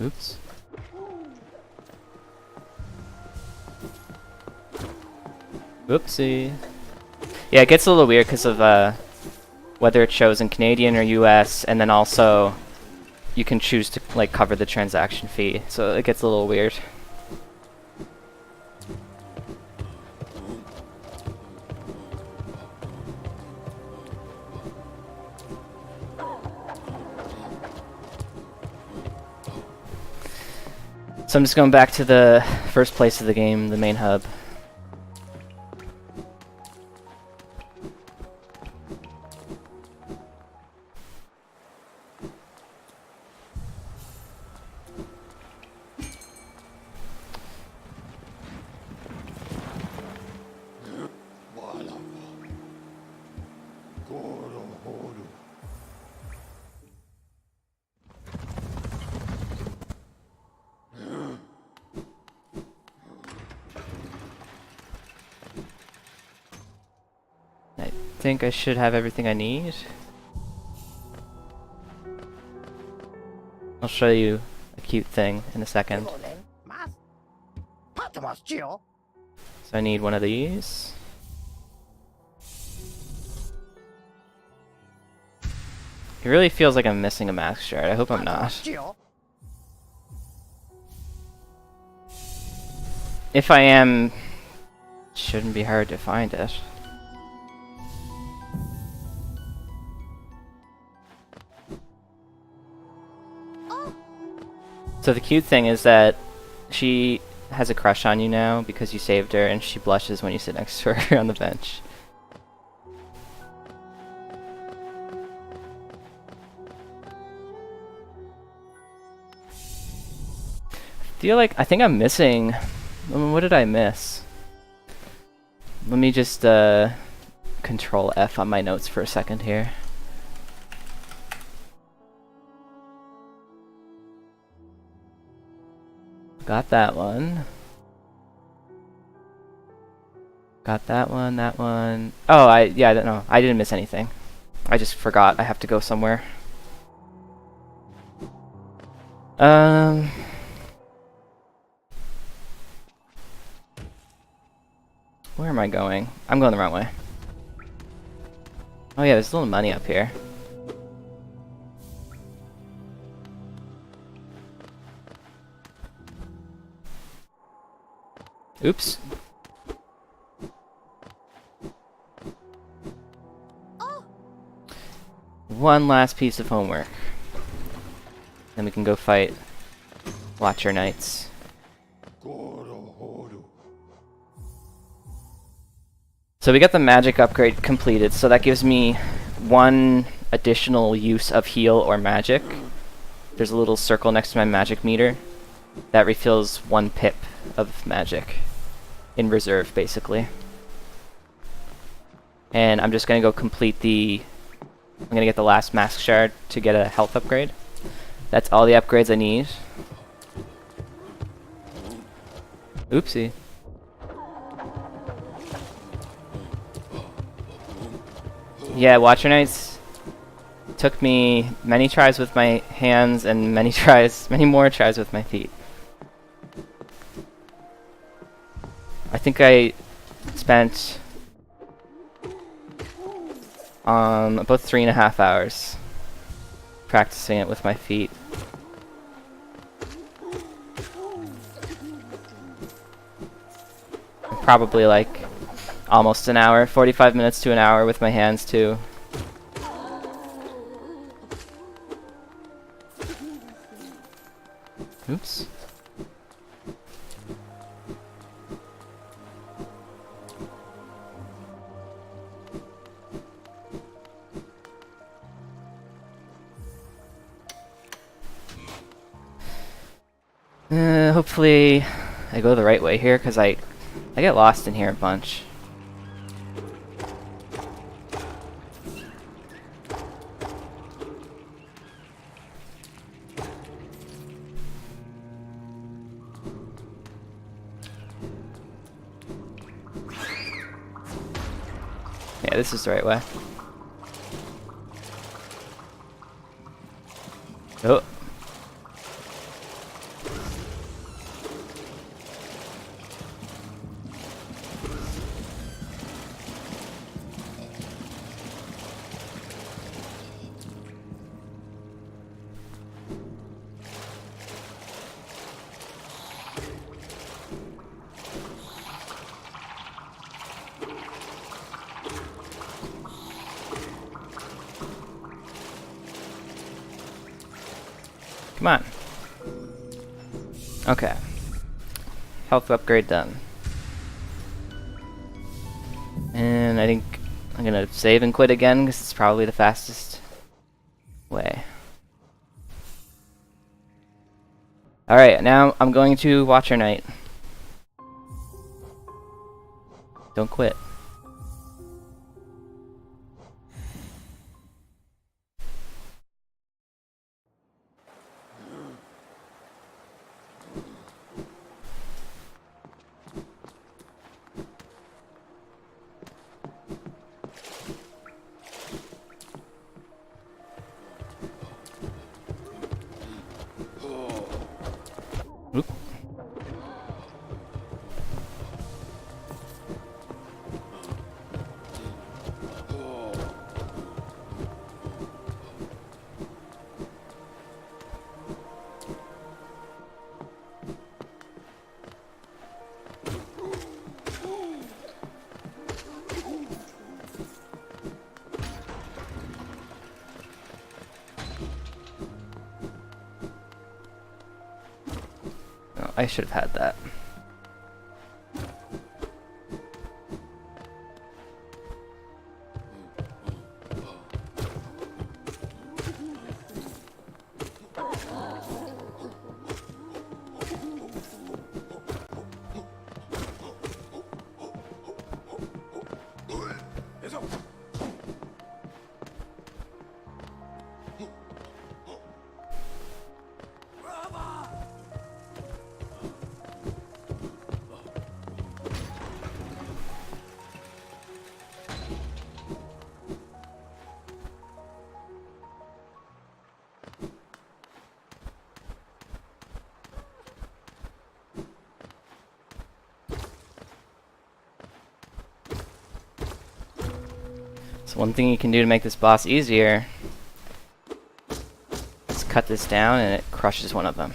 Oops. Oopsie. Yeah, it gets a little weird because of whether it shows in Canadian or US, and then also you can choose to like cover the transaction fee, so it gets a little weird. So I'm just going back to the first place of the game, the main hub. I think I should have everything I need. I'll show you a cute thing in a second. So I need one of these. It really feels like I'm missing a max shard. I hope I'm not. If I am, it shouldn't be hard to find it. So the cute thing is that she has a crush on you now because you saved her, and she blushes when you sit next to her on the bench. I think I'm missing... What did I miss? Let me just Control F on my notes for a second here. Got that one. Got that one, that one. Oh, yeah, no, I didn't miss anything. I just forgot I have to go somewhere. Where am I going? I'm going the wrong way. Oh yeah, there's a little money up here. Oops. One last piece of homework. Then we can go fight Watcher Knights. So we got the magic upgrade completed, so that gives me one additional use of heal or magic. There's a little circle next to my magic meter that refills 1 pip of magic in reserve, basically. And I'm just gonna go complete I'm gonna get the last mask shard to get a health upgrade. That's all the upgrades I need. Oopsie. Yeah, Watcher Knights took me many tries with my hands and many more tries with my feet. I think I spent about 3.5 hours practicing it with my feet. Probably like almost an hour, 45 minutes to an hour with my hands too. Oops. Hopefully I go the right way here, because I get lost in here a bunch. Yeah, this is the right way. Oh. Come on. Okay. Health upgrade done. And I think I'm gonna save and quit again because it's probably the fastest way. Alright, now I'm going to Watcher Night. Don't quit. Oop. Oh, I should have had that. So one thing you can do to make this boss easier is cut this down and it crushes one of them.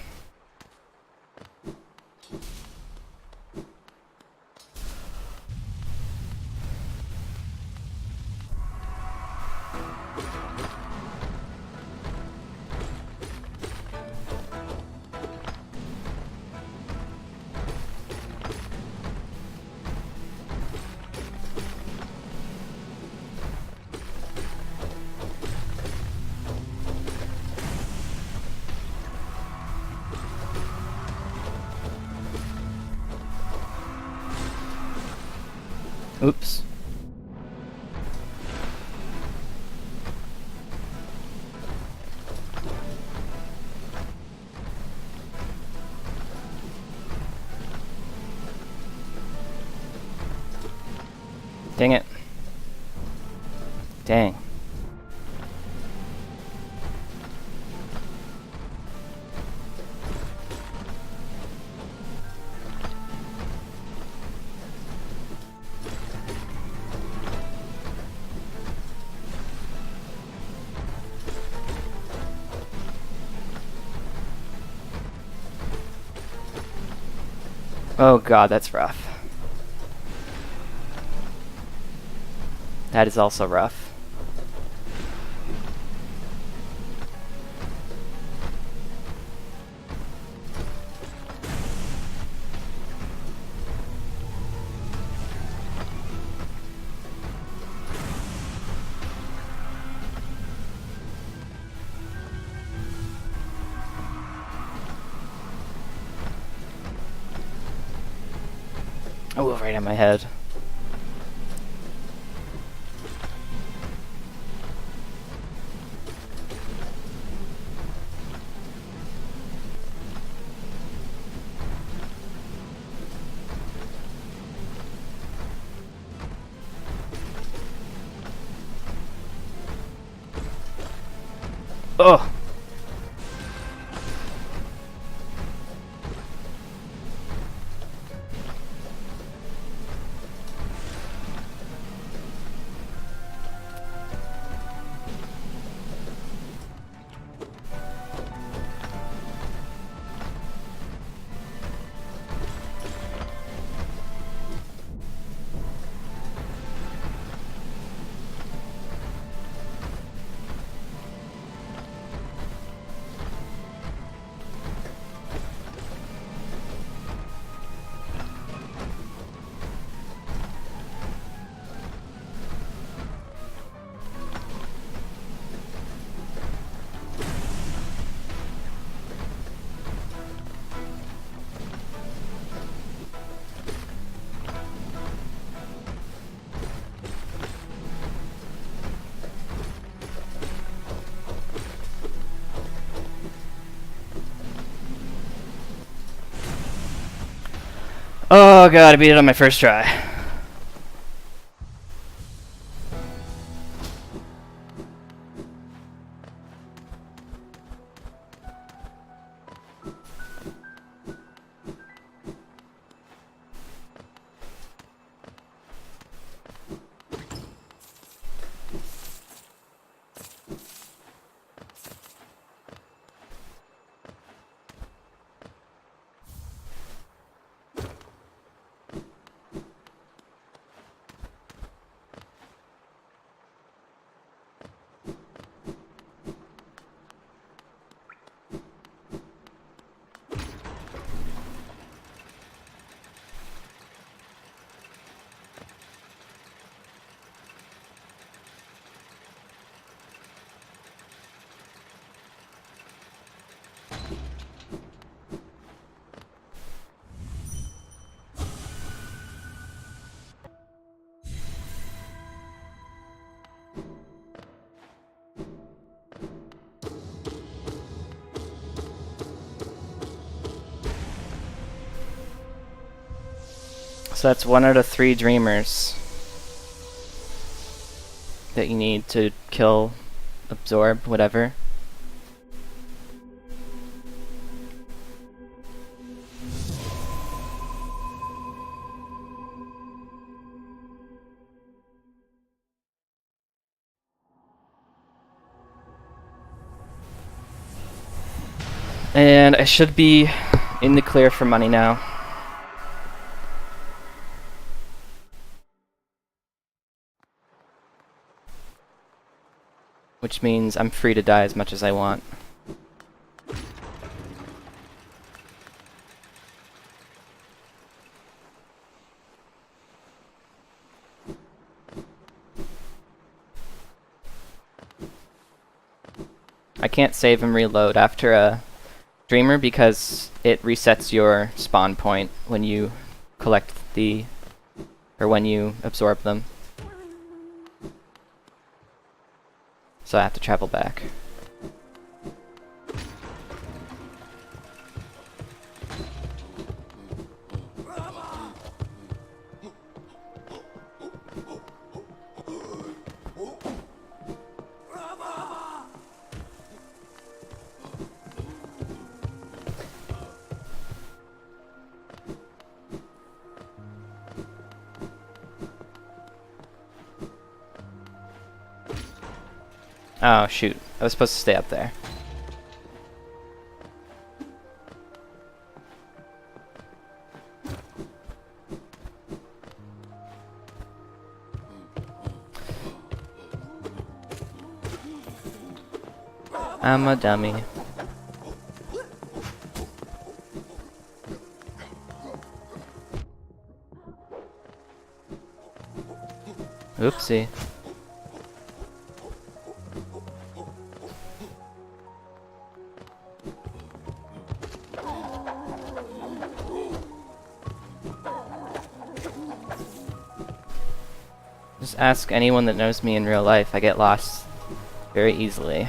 Oops. Dang it. Dang. Oh god, that's rough. That is also rough. Oh, right on my head. Oh! Oh god, I beat it on my first try. So that's 1 out of 3 dreamers that you need to kill, absorb, whatever. And I should be in the clear for money now. Which means I'm free to die as much as I want. I can't save and reload after a dreamer because it resets your spawn point when you collect the, or when you absorb them. So I have to travel back. Oh shoot, I was supposed to stay up there. I'm a dummy. Oopsie. Just ask anyone that knows me in real life. I get lost very easily.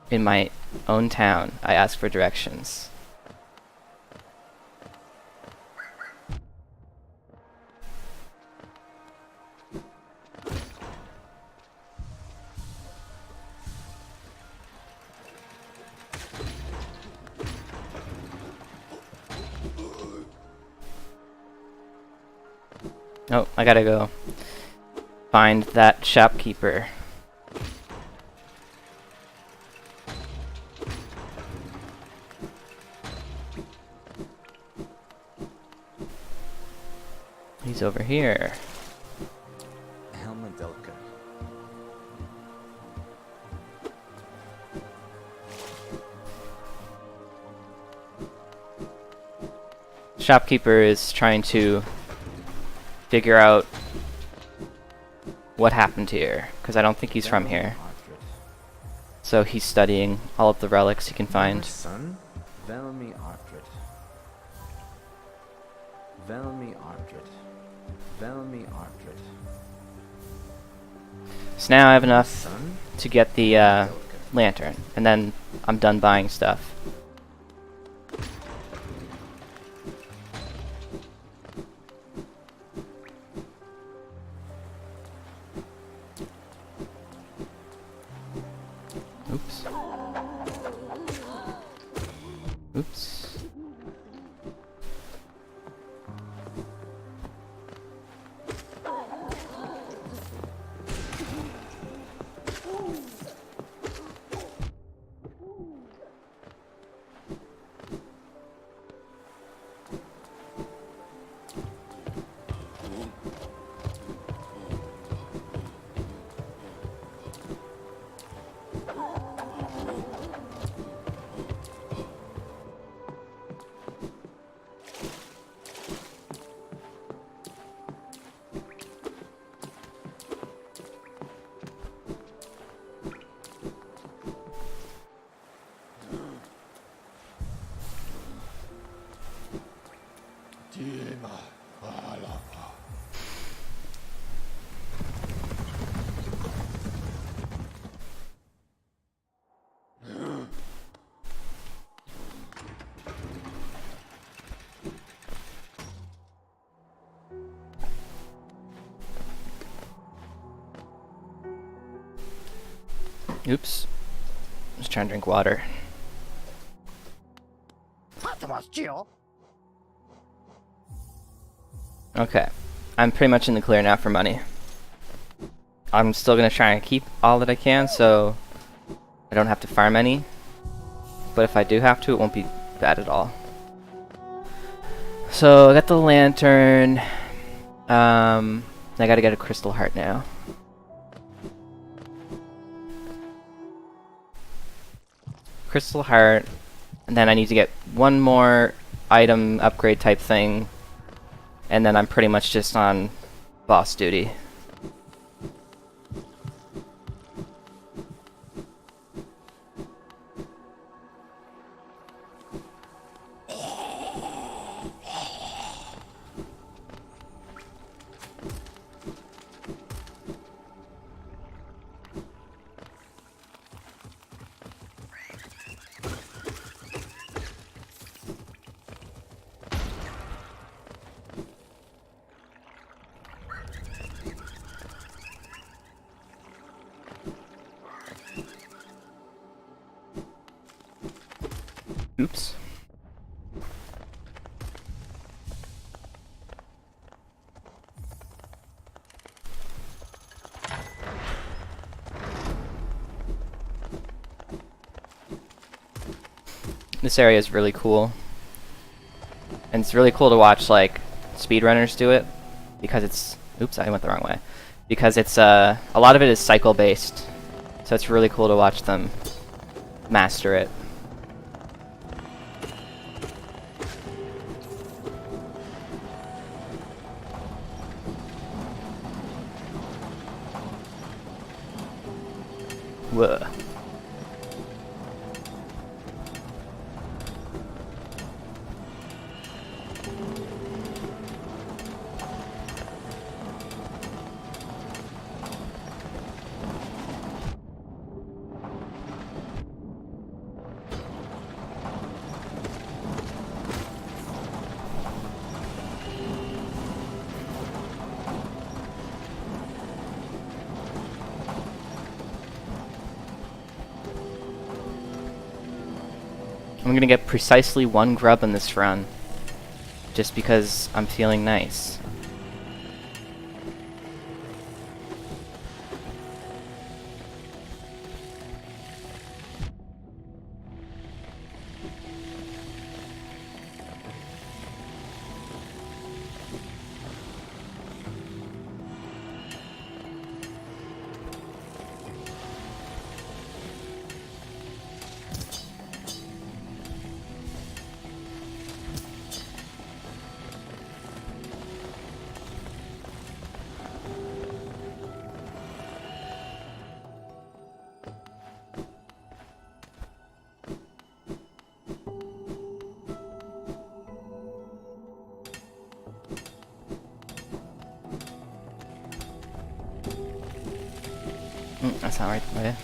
In my own town, I ask for directions. Oh, I gotta go find that shopkeeper. He's over here. Helmadelka. Shopkeeper is trying to figure out what happened here, because I don't think he's from here. So he's studying all of the relics he can find. Son, Velmi Artrit. Velmi Artrit. Velmi Artrit. So now I have enough Son, to get the lantern, and then I'm done buying stuff. Oops. Oops. Just trying to drink water. Okay. I'm pretty much in the clear now for money. I'm still gonna try and keep all that I can so I don't have to farm any. But if I do have to, it won't be bad at all. So I got the lantern. I gotta get a crystal heart now. Crystal heart, and then I need to get one more item upgrade type thing, and then I'm pretty much just on boss duty. Oops. This area is really cool. And it's really cool to watch, like, speedrunners do it. Because it's... Oops, I went the wrong way. Because it's, a lot of it is cycle-based. So it's really cool to watch them master it. Whoa. I'm gonna get precisely one grub in this run, just because I'm feeling nice. That's not right way.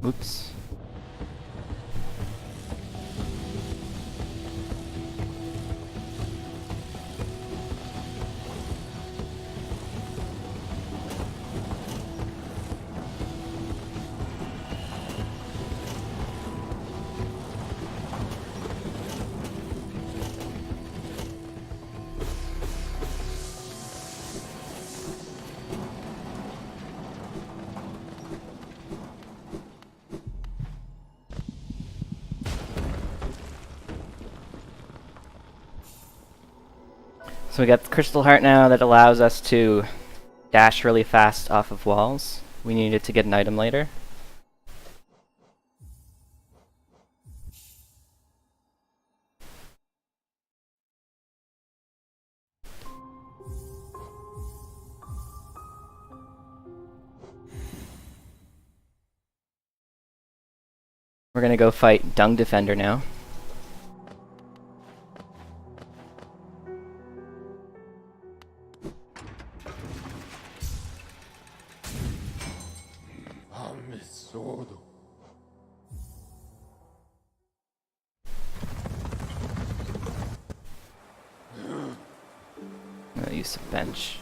Oops. So we got the crystal heart now that allows us to dash really fast off of walls. We needed to get an item later. We're gonna go fight Dung Defender now. I'm gonna use a bench.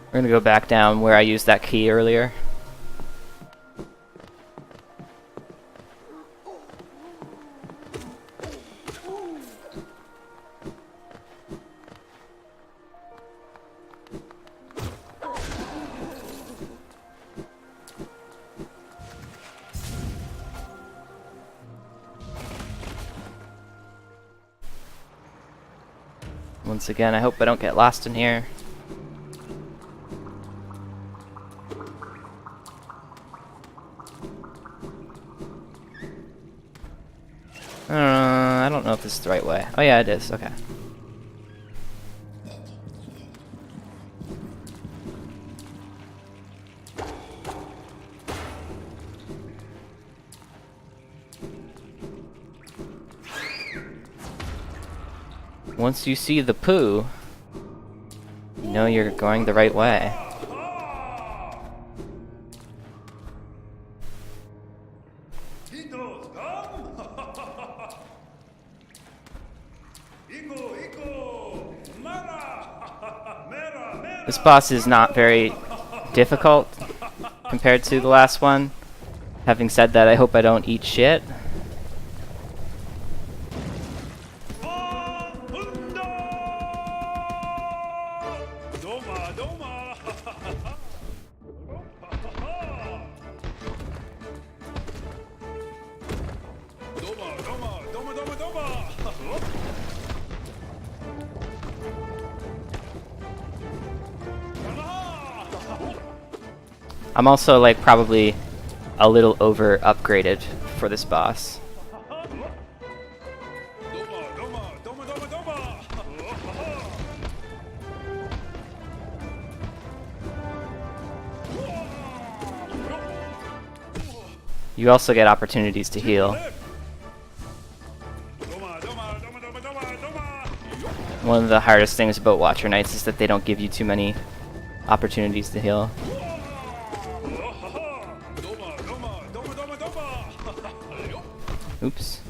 We're gonna go back down where I used that key earlier. Once again, I hope I don't get lost in here. I don't know if this is the right way. Oh yeah, it is. Okay. Once you see the poo, you know you're going the right way. This boss is not very difficult compared to the last one. Having said that, I hope I don't eat shit. I'm also like probably a little over upgraded for this boss. You also get opportunities to heal. One of the hardest things about Watcher Knights is that they don't give you too many opportunities to heal. Oops.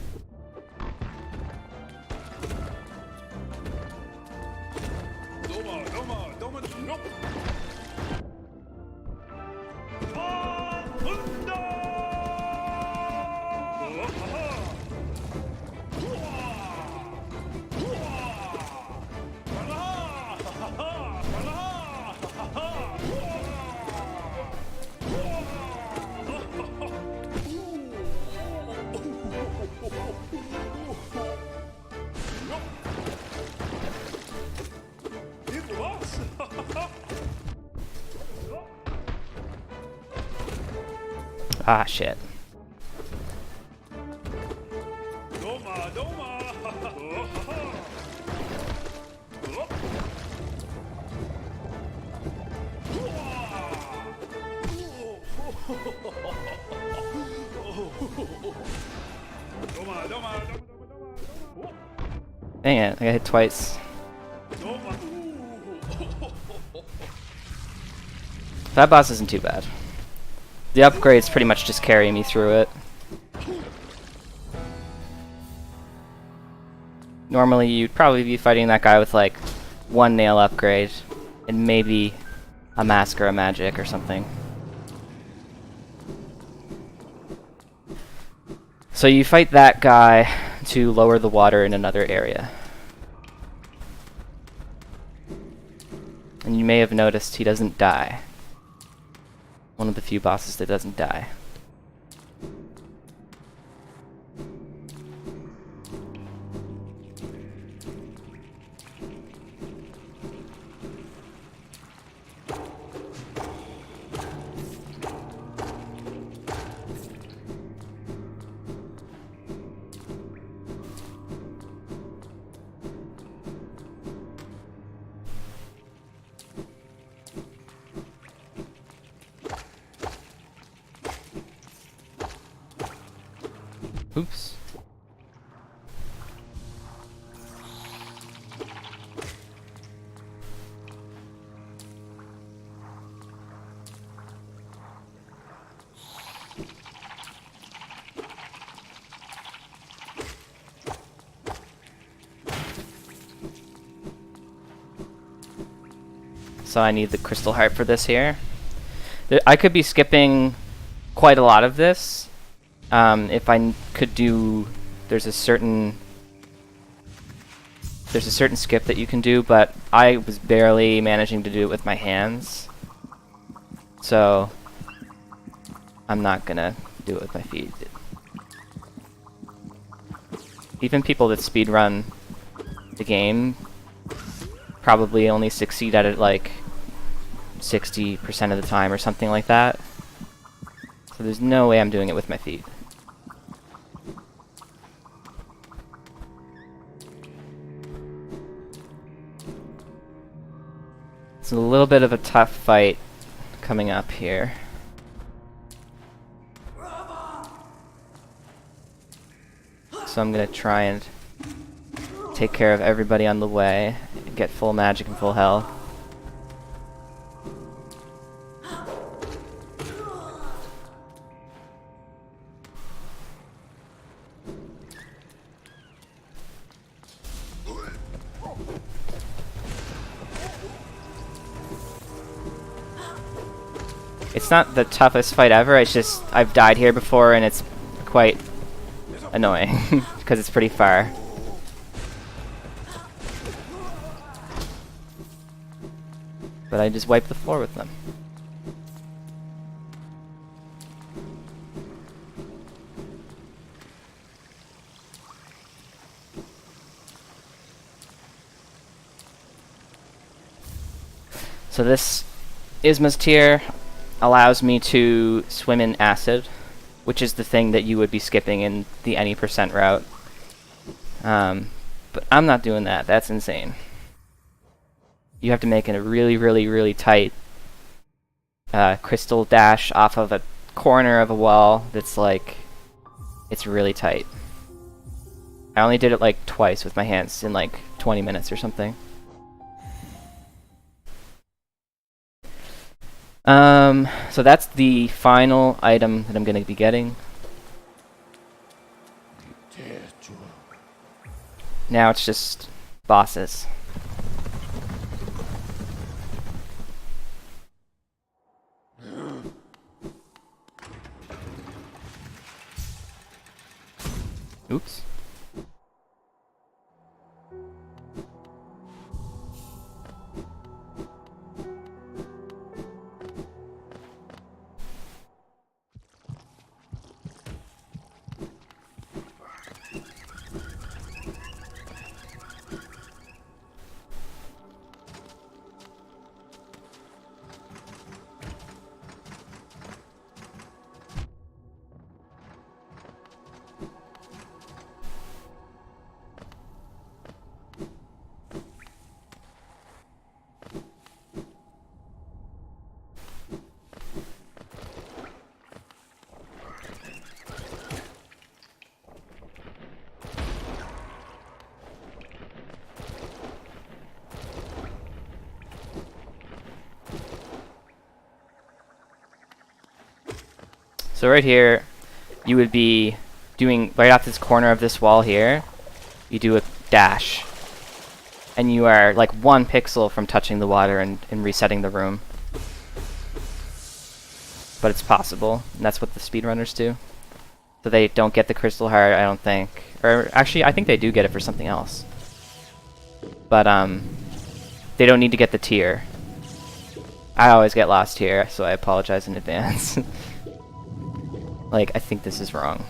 Ah, shit. Dang it, I got hit twice. That boss isn't too bad. The upgrades pretty much just carry me through it. Normally you'd probably be fighting that guy with like one nail upgrade and maybe a mask or a magic or something. So you fight that guy to lower the water in another area. And you may have noticed he doesn't die. One of the few bosses that doesn't die. Oops. So I need the crystal heart for this here. I could be skipping quite a lot of this. If I could do, there's a certain skip that you can do, but I was barely managing to do it with my hands, so I'm not gonna do it with my feet. Even people that speedrun the game probably only succeed at it like 60% of the time or something like that. So there's no way I'm doing it with my feet. It's a little bit of a tough fight coming up here. So I'm gonna try and take care of everybody on the way, get full magic and full health. It's not the toughest fight ever, it's just I've died here before and it's quite annoying because it's pretty far. But I just wipe the floor with them. So this Isma's tier allows me to swim in acid, which is the thing that you would be skipping in the any percent route. But I'm not doing that. That's insane. You have to make a really, really, really tight crystal dash off of a corner of a wall that's like, it's really tight. I only did it like twice with my hands in like 20 minutes or something. So that's the final item that I'm going to be getting. Now it's just bosses. Oops. So right here, you would be doing, right off this corner of this wall here, you do a dash. And you are like 1 pixel from touching the water and resetting the room. But it's possible, and that's what the speedrunners do. So they don't get the crystal heart, I don't think. Or actually, I think they do get it for something else. But they don't need to get the tier. I always get lost here, so I apologize in advance. Like, I think this is wrong.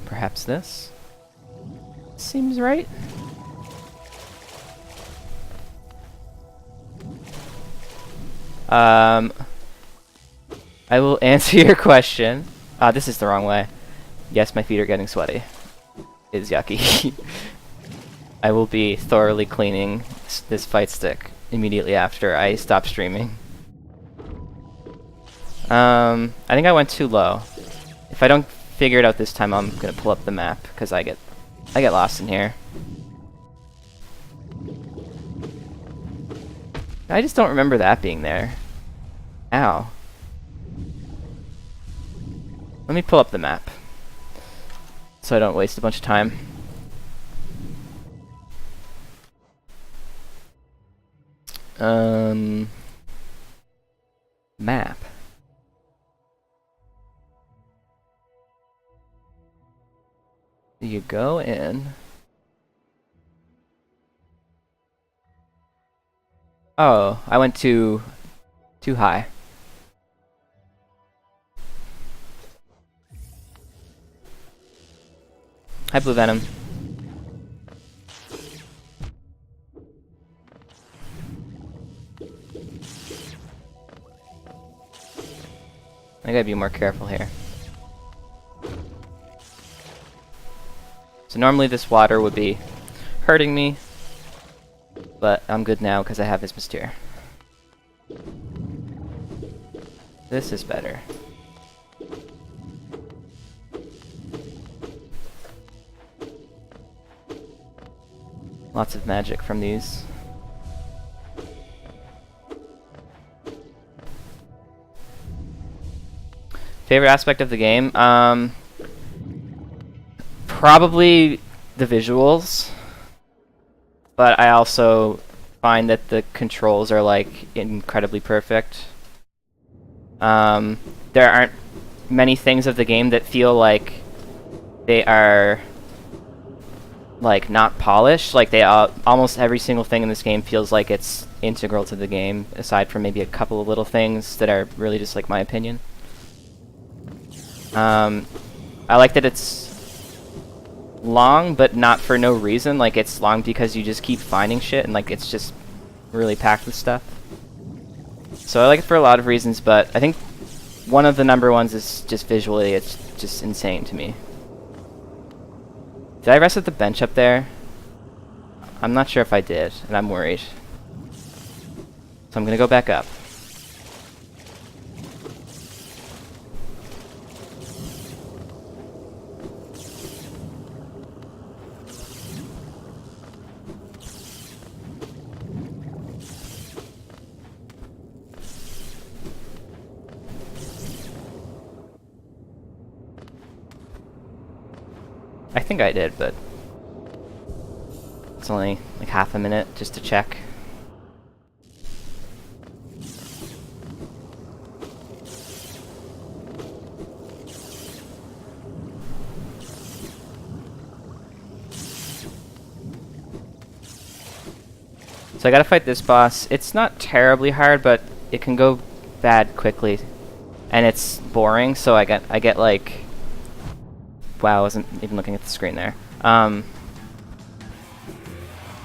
Perhaps this? Seems right. I will answer your question. This is the wrong way. Yes, my feet are getting sweaty. It's yucky. I will be thoroughly cleaning this fight stick immediately after I stop streaming. I think I went too low. If I don't figure it out this time, I'm gonna pull up the map because I get lost in here. I just don't remember that being there. Ow. Let me pull up the map so I don't waste a bunch of time. Map. You go in. Oh, I went too high. Hi, Blue Venom. I gotta be more careful here. So normally this water would be hurting me, but I'm good now because I have his Mystere. This is better. Lots of magic from these. Favorite aspect of the game? Probably the visuals, but I also find that the controls are like incredibly perfect. There aren't many things of the game that feel like they are like not polished. Like almost every single thing in this game feels like it's integral to the game, aside from maybe a couple of little things that are really just like my opinion. I like that it's long, but not for no reason. Like, it's long because you just keep finding shit, and like it's just really packed with stuff. So I like it for a lot of reasons, but I think one of the number ones is just visually, it's just insane to me. Did I rest at the bench up there? I'm not sure if I did, and I'm worried. So I'm gonna go back up. I think I did, but it's only like half a minute just to check. So I gotta fight this boss. It's not terribly hard, but it can go bad quickly, and it's boring. So I get like. Wow, I wasn't even looking at the screen there. I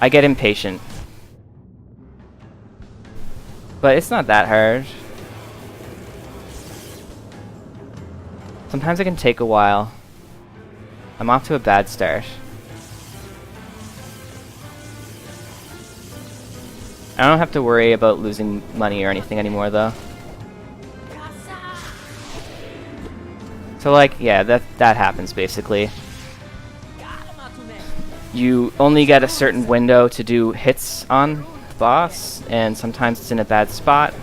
get impatient. But it's not that hard. Sometimes it can take a while. I'm off to a bad start. I don't have to worry about losing money or anything anymore, though. So like, yeah, that happens basically. You only get a certain window to do hits on, boss, and sometimes it's in a bad spot,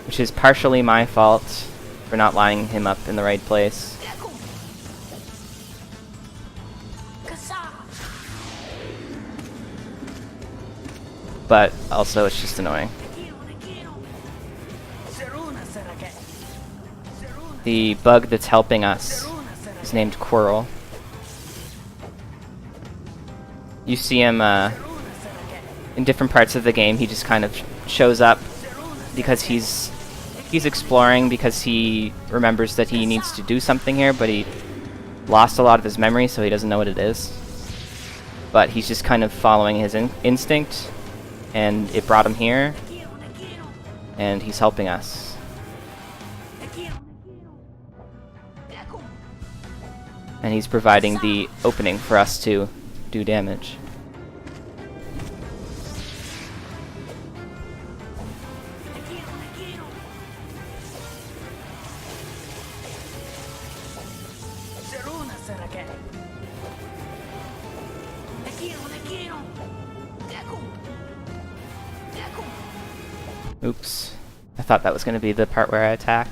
which is partially my fault for not lining him up in the right place. But also, it's just annoying. The bug that's helping us is named Quirrell. You see him in different parts of the game. He just kind of shows up because he's exploring, because he remembers that he needs to do something here, but he lost a lot of his memory, so he doesn't know what it is. But he's just kind of following his instinct, and it brought him here, and he's helping us. And he's providing the opening for us to do damage. Oops. I thought that was going to be the part where I attack.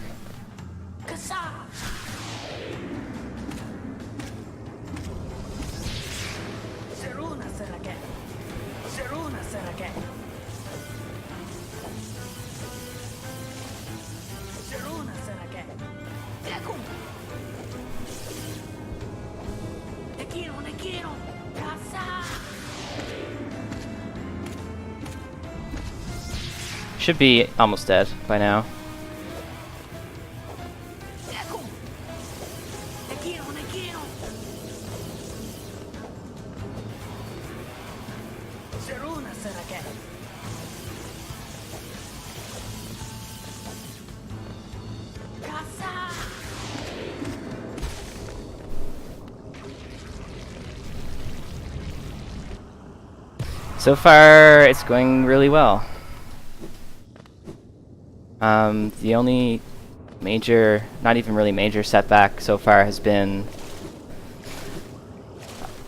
Should be almost dead by now. So far, it's going really well. The only major, not even really major setback so far has been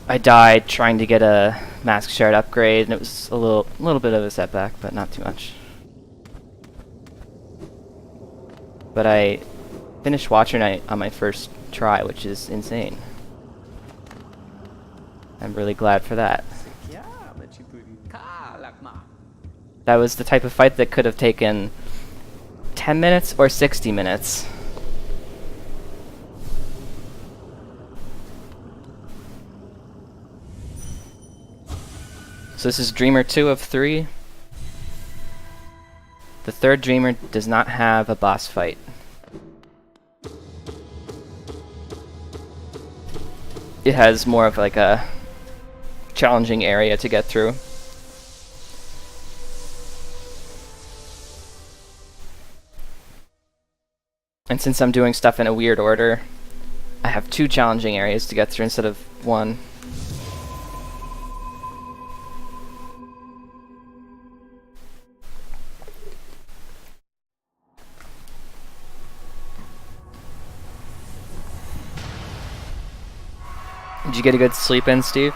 I died trying to get a mask shard upgrade, and it was a little bit of a setback, but not too much. But I finished Watcher Knight on my first try, which is insane. I'm really glad for that. That was the type of fight that could have taken 10 minutes or 60 minutes. So this is Dreamer 2 of 3. The third Dreamer does not have a boss fight. It has more of like a challenging area to get through. And since I'm doing stuff in a weird order, I have 2 challenging areas to get through instead of 1. Did you get a good sleep in, Steve?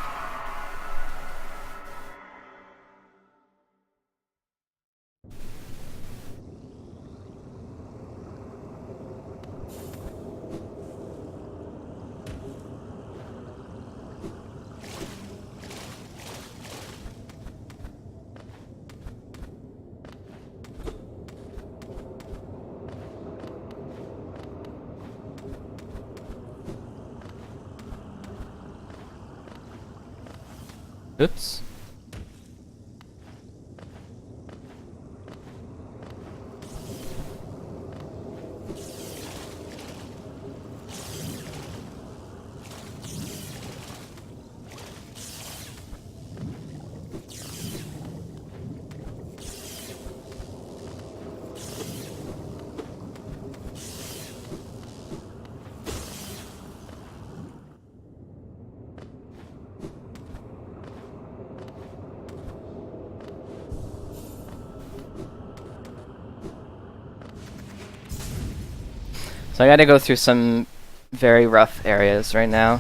Oops. So I gotta go through some very rough areas right now.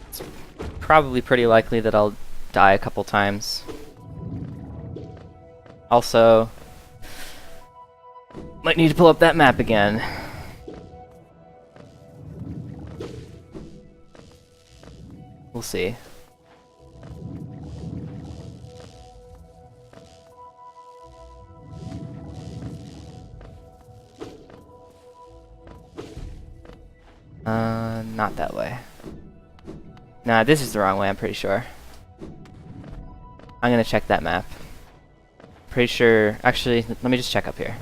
It's probably pretty likely that I'll die a couple times. Also, might need to pull up that map again. We'll see. Not that way. Nah, this is the wrong way, I'm pretty sure. I'm gonna check that map. Pretty sure... Actually, let me just check up here.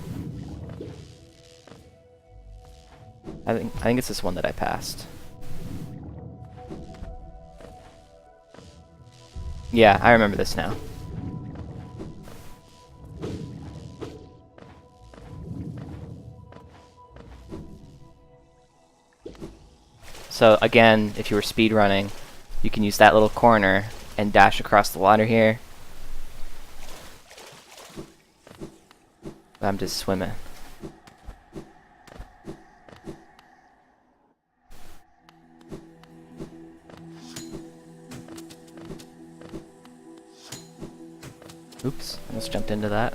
I think it's this one that I passed. Yeah, I remember this now. So again, if you were speedrunning, you can use that little corner and dash across the water here. I'm just swimming. Oops, almost jumped into that.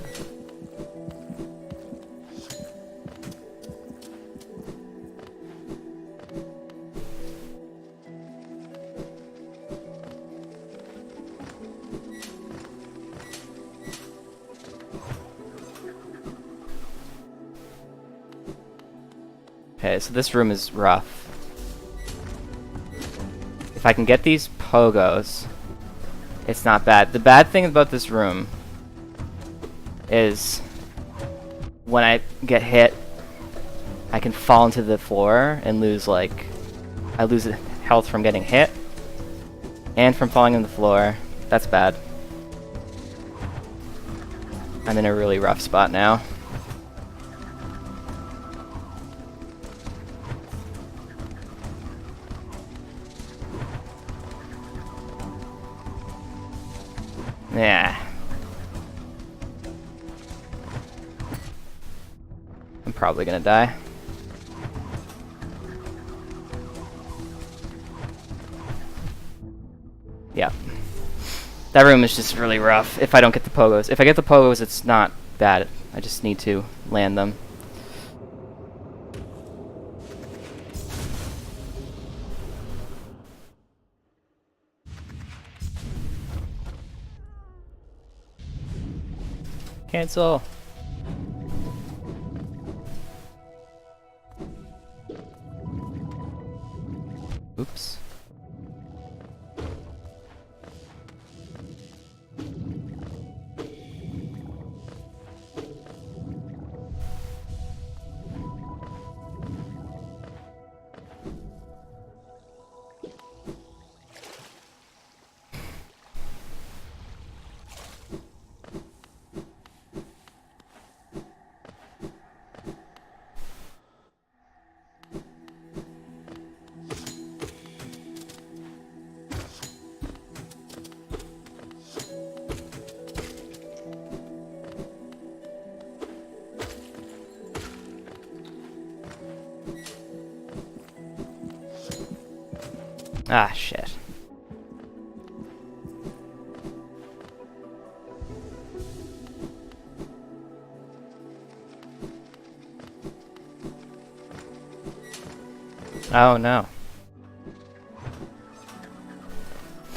Okay, so this room is rough. If I can get these pogos, it's not bad. The bad thing about this room is when I get hit, I can fall into the floor and lose, like, I lose health from getting hit and from falling on the floor. That's bad. I'm in a really rough spot now. Yeah. I'm probably gonna die. Yeah. That room is just really rough if I don't get the pogos. If I get the pogos, it's not bad. I just need to land them. Cancel. Oops. Ah, shit. Oh no.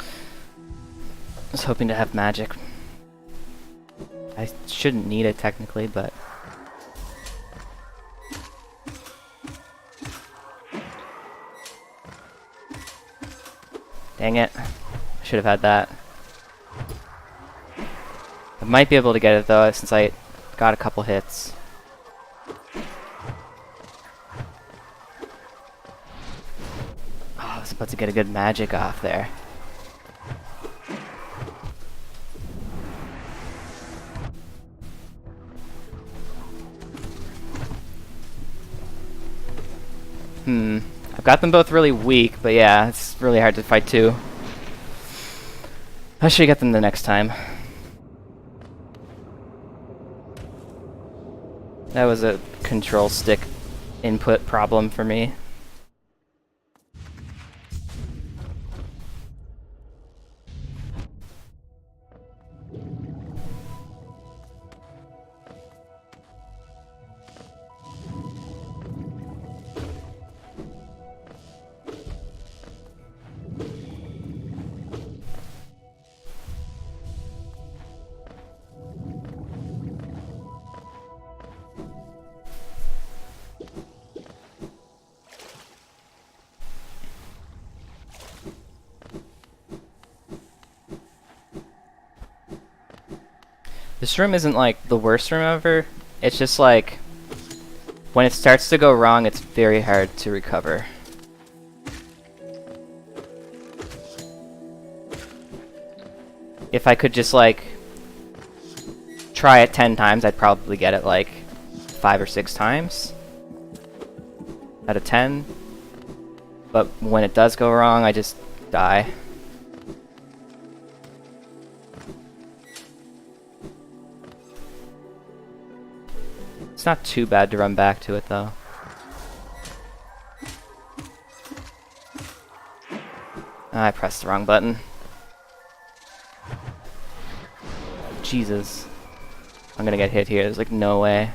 I was hoping to have magic. I shouldn't need it technically, but... Dang it. I should have had that. I might be able to get it though, since I got a couple hits. Oh, I was about to get a good magic off there. I've got them both really weak, but yeah, it's really hard to fight two. I should get them the next time. That was a control stick input problem for me. This room isn't like the worst room ever. It's just like when it starts to go wrong, it's very hard to recover. If I could just like try it 10 times, I'd probably get it like 5 or 6 times out of 10. But when it does go wrong, I just die. It's not too bad to run back to it though. I pressed the wrong button. Jesus. I'm gonna get hit here. There's like no way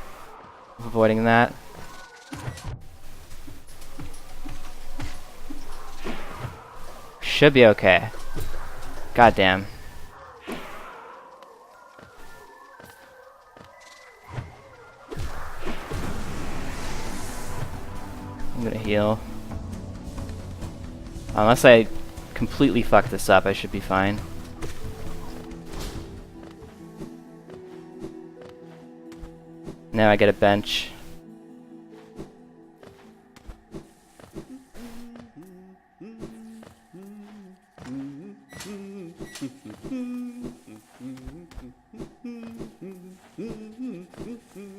of avoiding that. Should be okay. God damn. I'm gonna heal. Unless I completely fuck this up, I should be fine. Now I get a bench.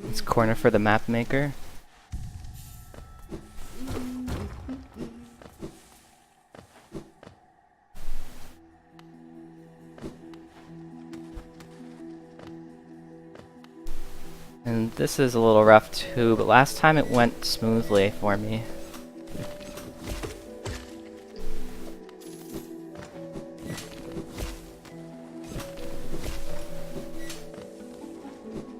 It's corner for the map maker. And this is a little rough too, but last time it went smoothly for me.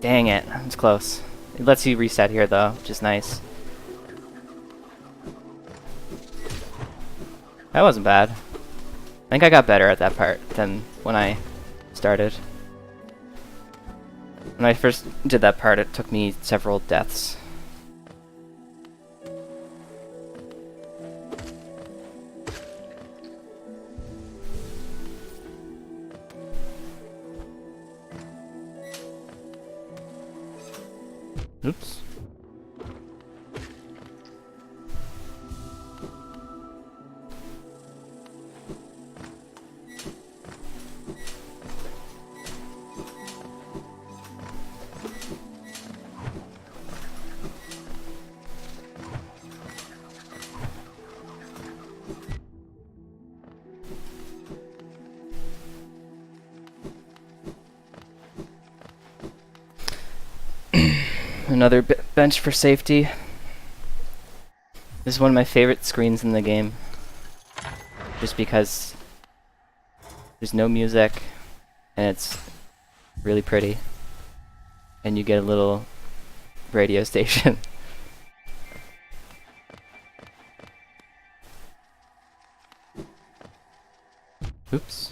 Dang it, it's close. It lets you reset here though, which is nice. That wasn't bad. I think I got better at that part than when I started. When I first did that part, it took me several deaths. Oops. Another bench for safety. This is one of my favorite screens in the game. Just because there's no music and it's really pretty. And you get a little radio station. Oops.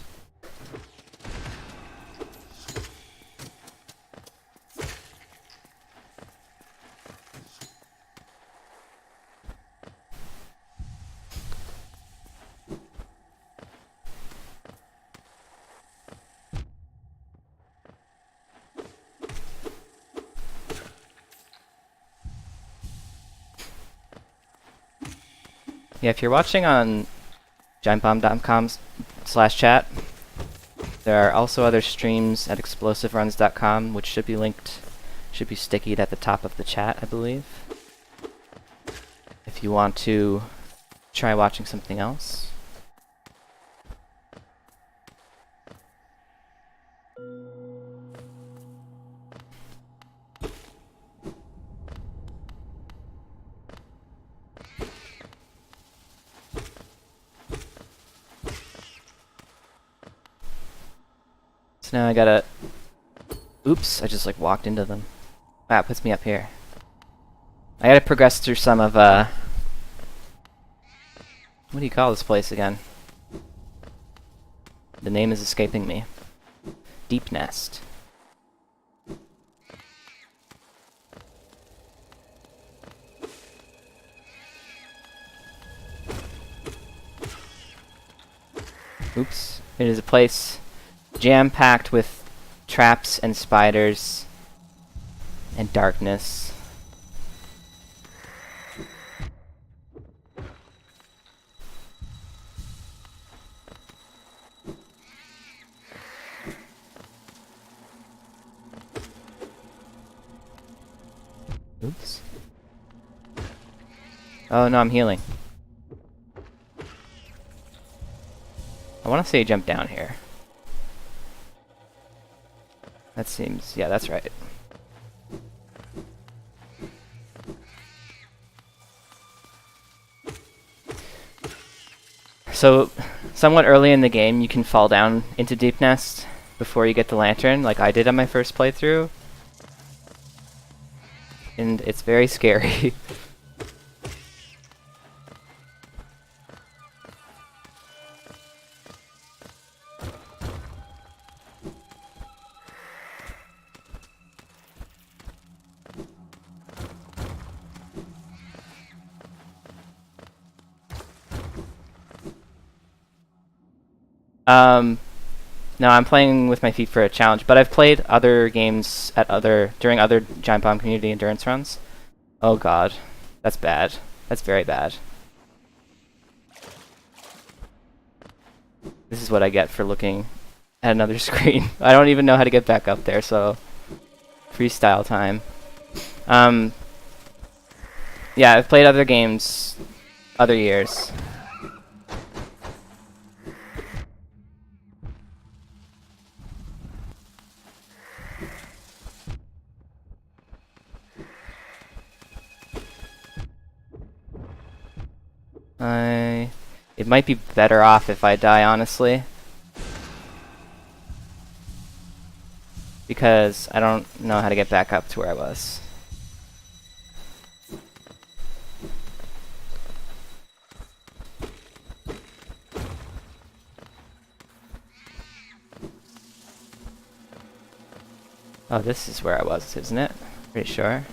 Yeah, if you're watching on giantbomb.com/chat, there are also other streams at explosiveruns.com, which should be linked, should be stickied at the top of the chat, I believe. If you want to try watching something else. So now I gotta... Oops, I just like walked into them. Wow, it puts me up here. I gotta progress through some of, what do you call this place again? The name is escaping me. Deep Nest. Oops. It is a place jam-packed with traps and spiders and darkness. Oops. Oh no, I'm healing. I want to say jump down here. That seems... yeah, that's right. So, somewhat early in the game, you can fall down into Deep Nest before you get the lantern, like I did on my first playthrough. And it's very scary. No, I'm playing with my feet for a challenge, but I've played other games at during other Giant Bomb community endurance runs. Oh god, that's bad. That's very bad. This is what I get for looking at another screen. I don't even know how to get back up there, so freestyle time. Yeah, I've played other games other years. It might be better off if I die, honestly. Because I don't know how to get back up to where I was. Oh, this is where I was, isn't it? Pretty sure.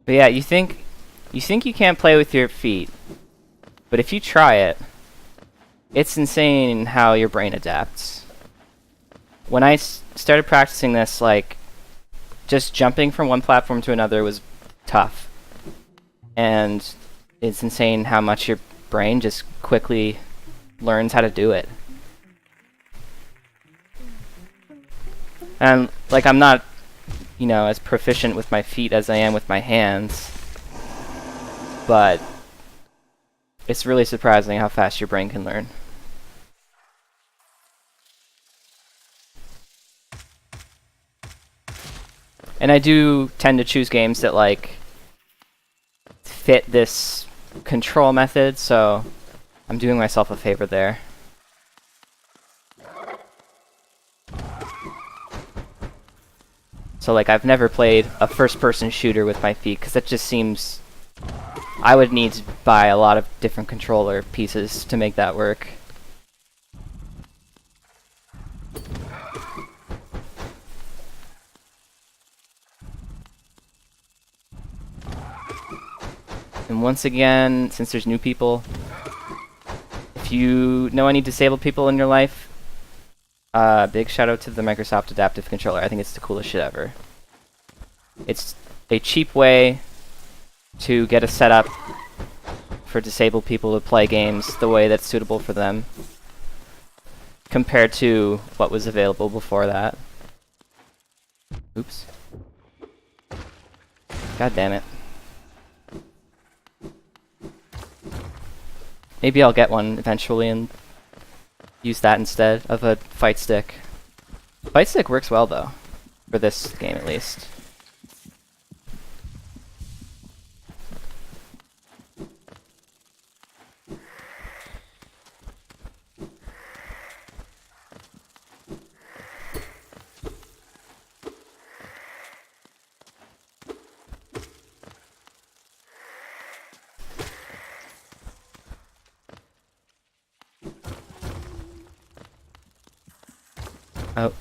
But yeah, you think you can't play with your feet, but if you try it, it's insane how your brain adapts. When I started practicing this, like, just jumping from one platform to another was tough. And it's insane how much your brain just quickly learns how to do it. And, like, I'm not, you know, as proficient with my feet as I am with my hands, but it's really surprising how fast your brain can learn. And I do tend to choose games that, like, fit this control method, so I'm doing myself a favor there. So, like, I've never played a first-person shooter with my feet, because that just seems... I would need to buy a lot of different controller pieces to make that work. And once again, since there's new people, if you know any disabled people in your life, big shout out to the Microsoft Adaptive Controller. I think it's the coolest shit ever. It's a cheap way to get a setup for disabled people to play games the way that's suitable for them, compared to what was available before that. Oops. God damn it. Maybe I'll get one eventually and use that instead of a fight stick. Fight stick works well though, for this game at least. Oh.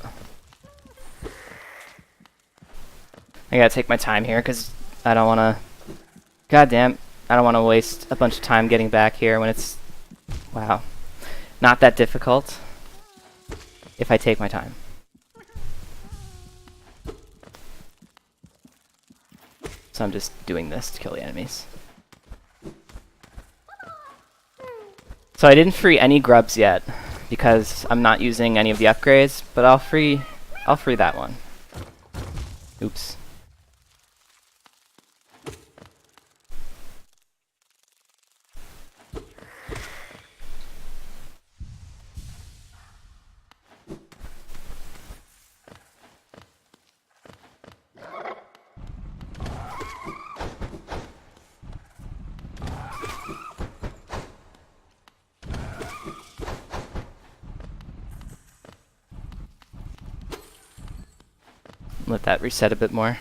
I gotta take my time here, because I don't want to... Goddamn, I don't want to waste a bunch of time getting back here when it's... Wow. Not that difficult. If I take my time. So I'm just doing this to kill the enemies. So I didn't free any grubs yet, because I'm not using any of the upgrades, but I'll free that one. Oops. Let that reset a bit more.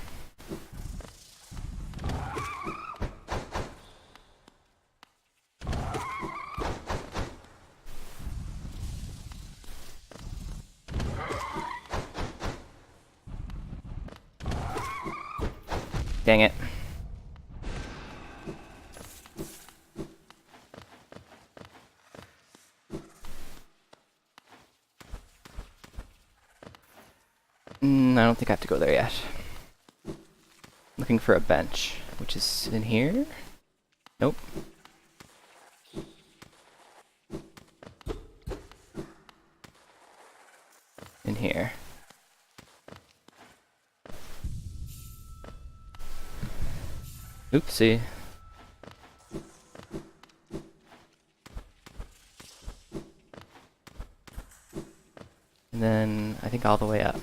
Dang it. I don't think I have to go there yet. Looking for a bench, which is in here? Nope. In here. Oopsie. And then I think all the way up.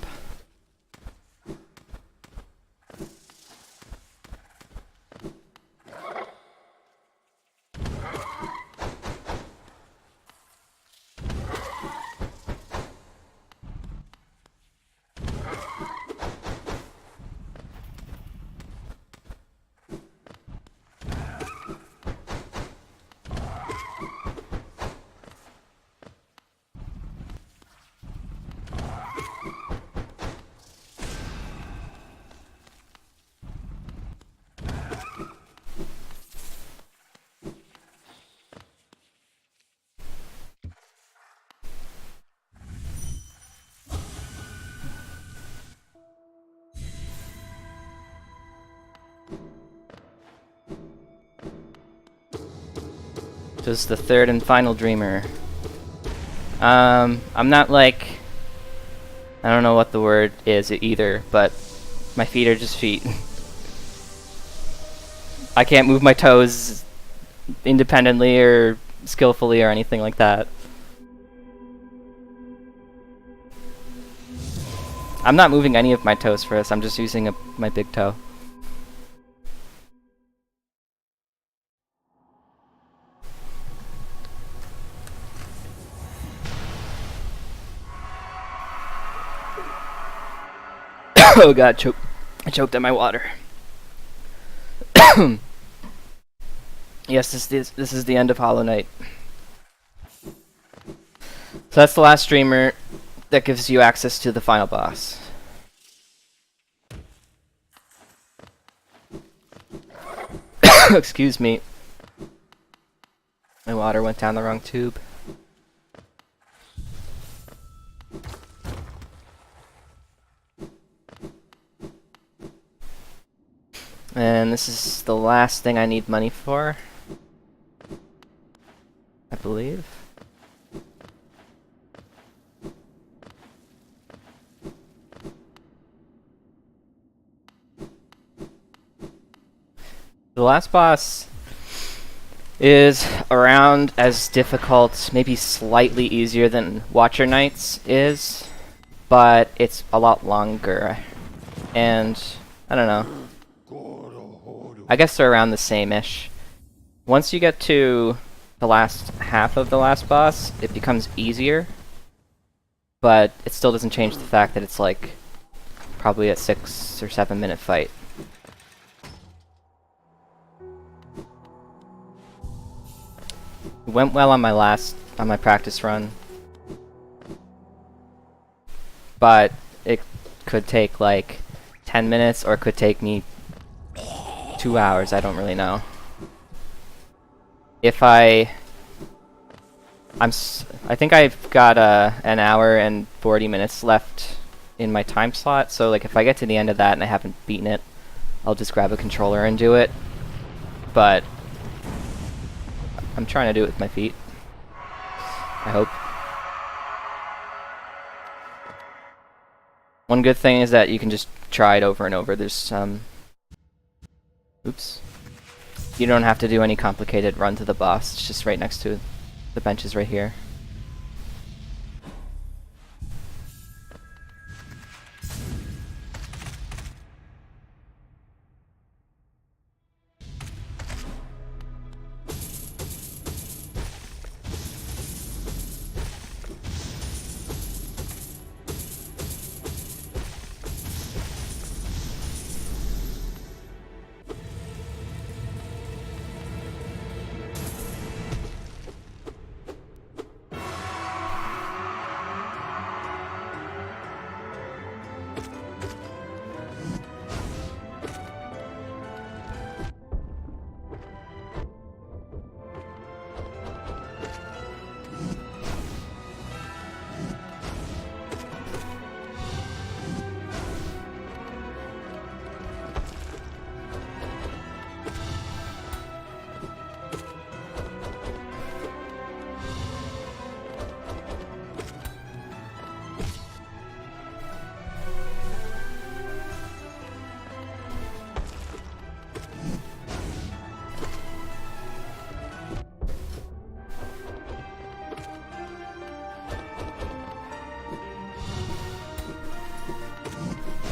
This is the third and final dreamer. I'm not like... I don't know what the word is either, but my feet are just feet. I can't move my toes independently or skillfully or anything like that. I'm not moving any of my toes for this, I'm just using my big toe. Oh god, I choked on my water. Yes, this is the end of Hollow Knight. So that's the last streamer that gives you access to the final boss. Excuse me. My water went down the wrong tube. And this is the last thing I need money for, I believe. The last boss is around as difficult, maybe slightly easier than Watcher Knights is, but it's a lot longer. And I don't know. I guess they're around the same-ish. Once you get to the last half of the last boss, it becomes easier, but it still doesn't change the fact that it's like probably a 6 or 7 minute fight. It went well on my practice run, but it could take like 10 minutes or it could take me 2 hours, I don't really know. If I think I've got an hour and 40 minutes left in my time slot, so like if I get to the end of that and I haven't beaten it, I'll just grab a controller and do it. But I'm trying to do it with my feet. I hope. One good thing is that you can just try it over and over. There's oops. You don't have to do any complicated run to the boss. It's just right next to the benches right here.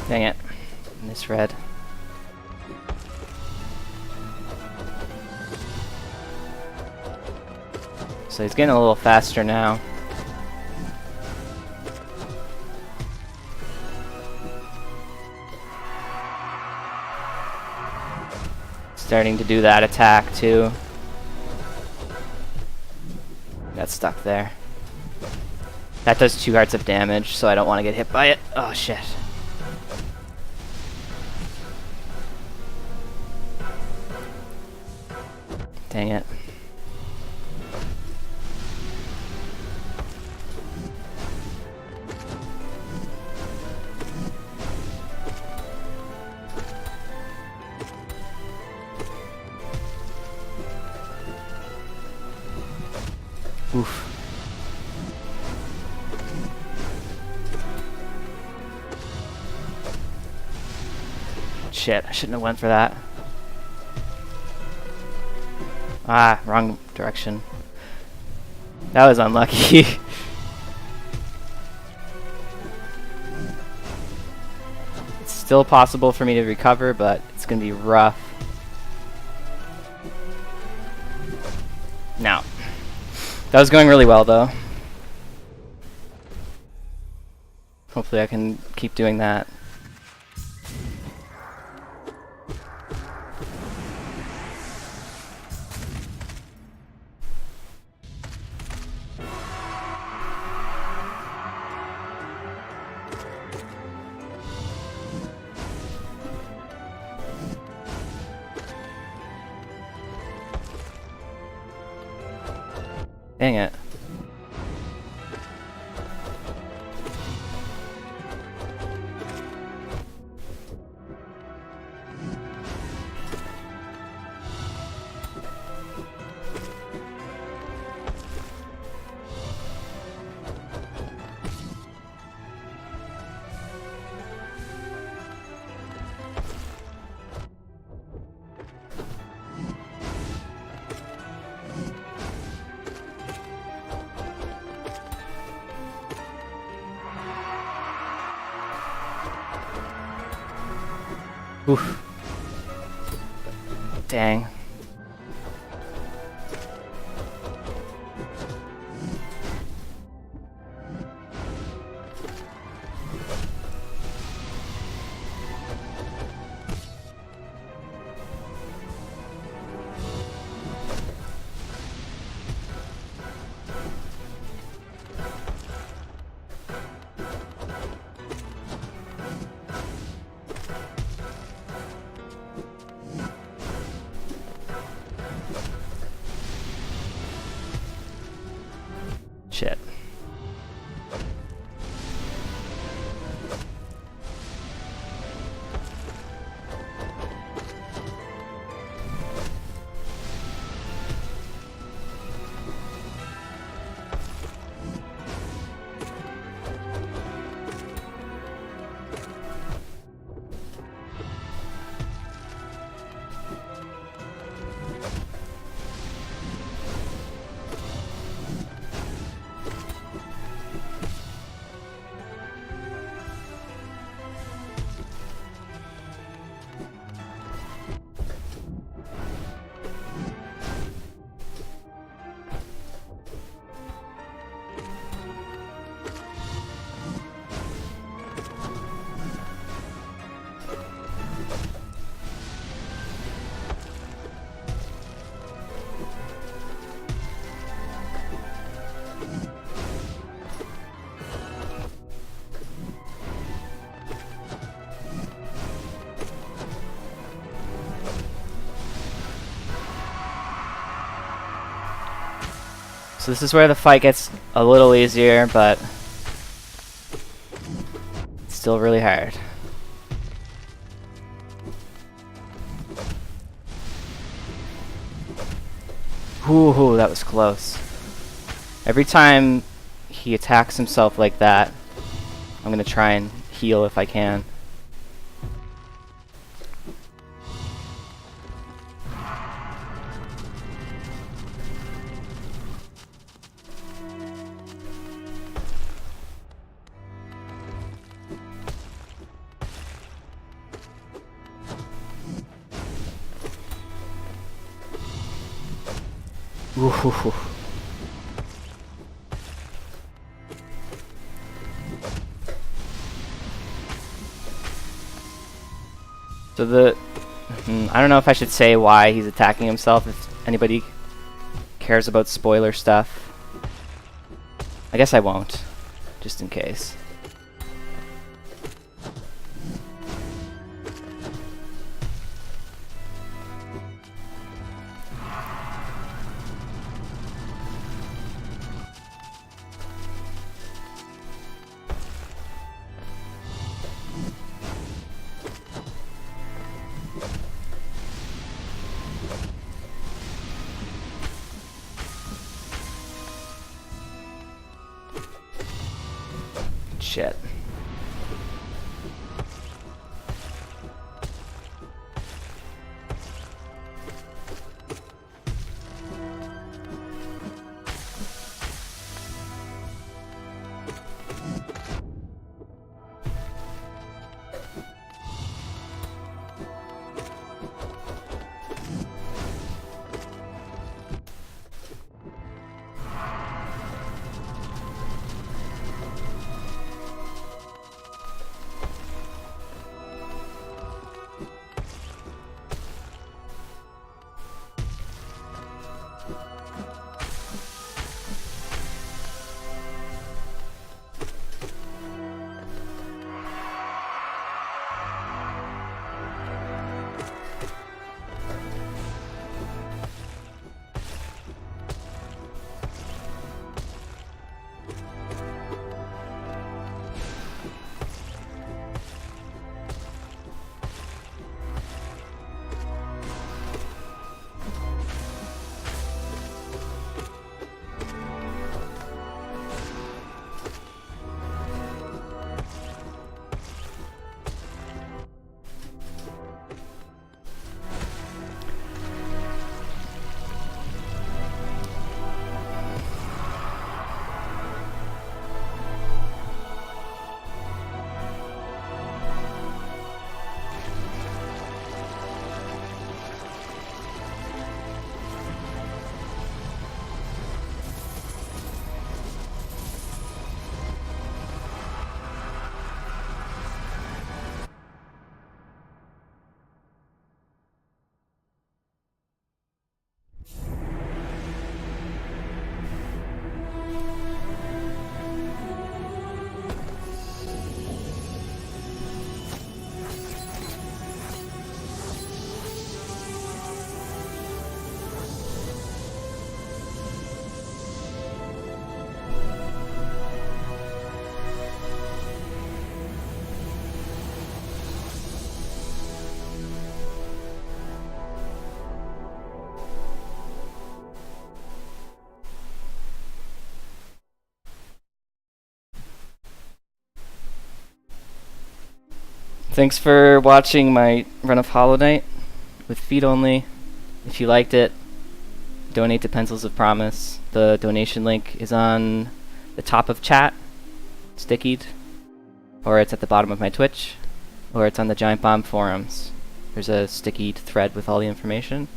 Dang it. Misread. So he's getting a little faster now. Starting to do that attack too. Got stuck there. That does 2 hearts of damage, so I don't want to get hit by it. Oh shit. Dang it. Oof. Shit, I shouldn't have went for that. Ah, wrong direction. That was unlucky. It's still possible for me to recover, but it's gonna be rough. No. That was going really well, though. Hopefully I can keep doing that. Dang it. Oof. Dang. So this is where the fight gets a little easier, but it's still really hard. Ooh, that was close. Every time he attacks himself like that, I'm gonna try and heal if I can. Ooh. So I don't know if I should say why he's attacking himself, if anybody cares about spoiler stuff. I guess I won't, just in case. Shit. Thanks for watching my run of Hollow Knight with feed only. If you liked it, donate to Pencils of Promise. The donation link is on the top of chat, stickied, or it's at the bottom of my Twitch, or it's on the Giant Bomb forums. There's a stickied thread with all the information.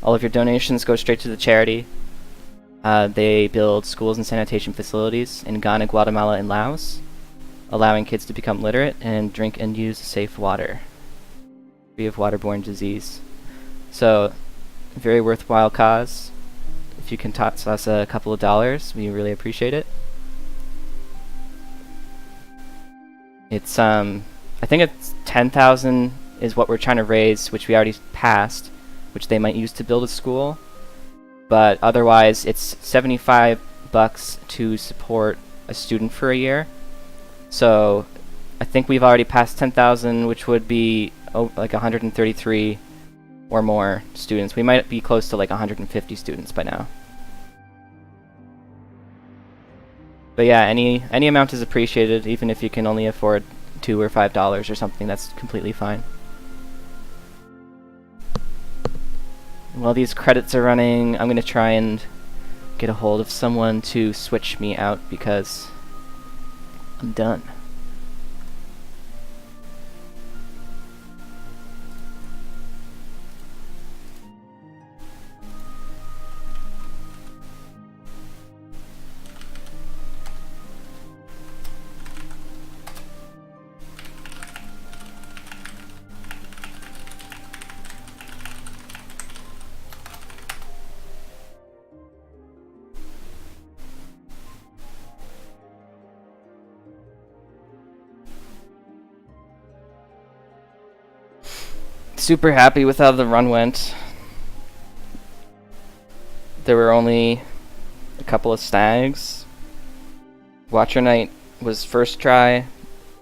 All of your donations go straight to the charity. They build schools and sanitation facilities in Ghana, Guatemala, and Laos, allowing kids to become literate and drink and use safe water, free of waterborne disease. So, very worthwhile cause. If you can toss us a couple of dollars, we really appreciate it. It's I think it's 10,000 is what we're trying to raise, which we already passed, which they might use to build a school. but otherwise it's 75 bucks to support a student for a year. So I think we've already passed 10,000, which would be like 133 or more students. We might be close to like 150 students by now. But yeah, any amount is appreciated, even if you can only afford $2 or $5 or something. That's completely fine. While these credits are running, I'm gonna try and get a hold of someone to switch me out because I'm done. Super happy with how the run went. There were only a couple of snags. Watcher Knight was first try.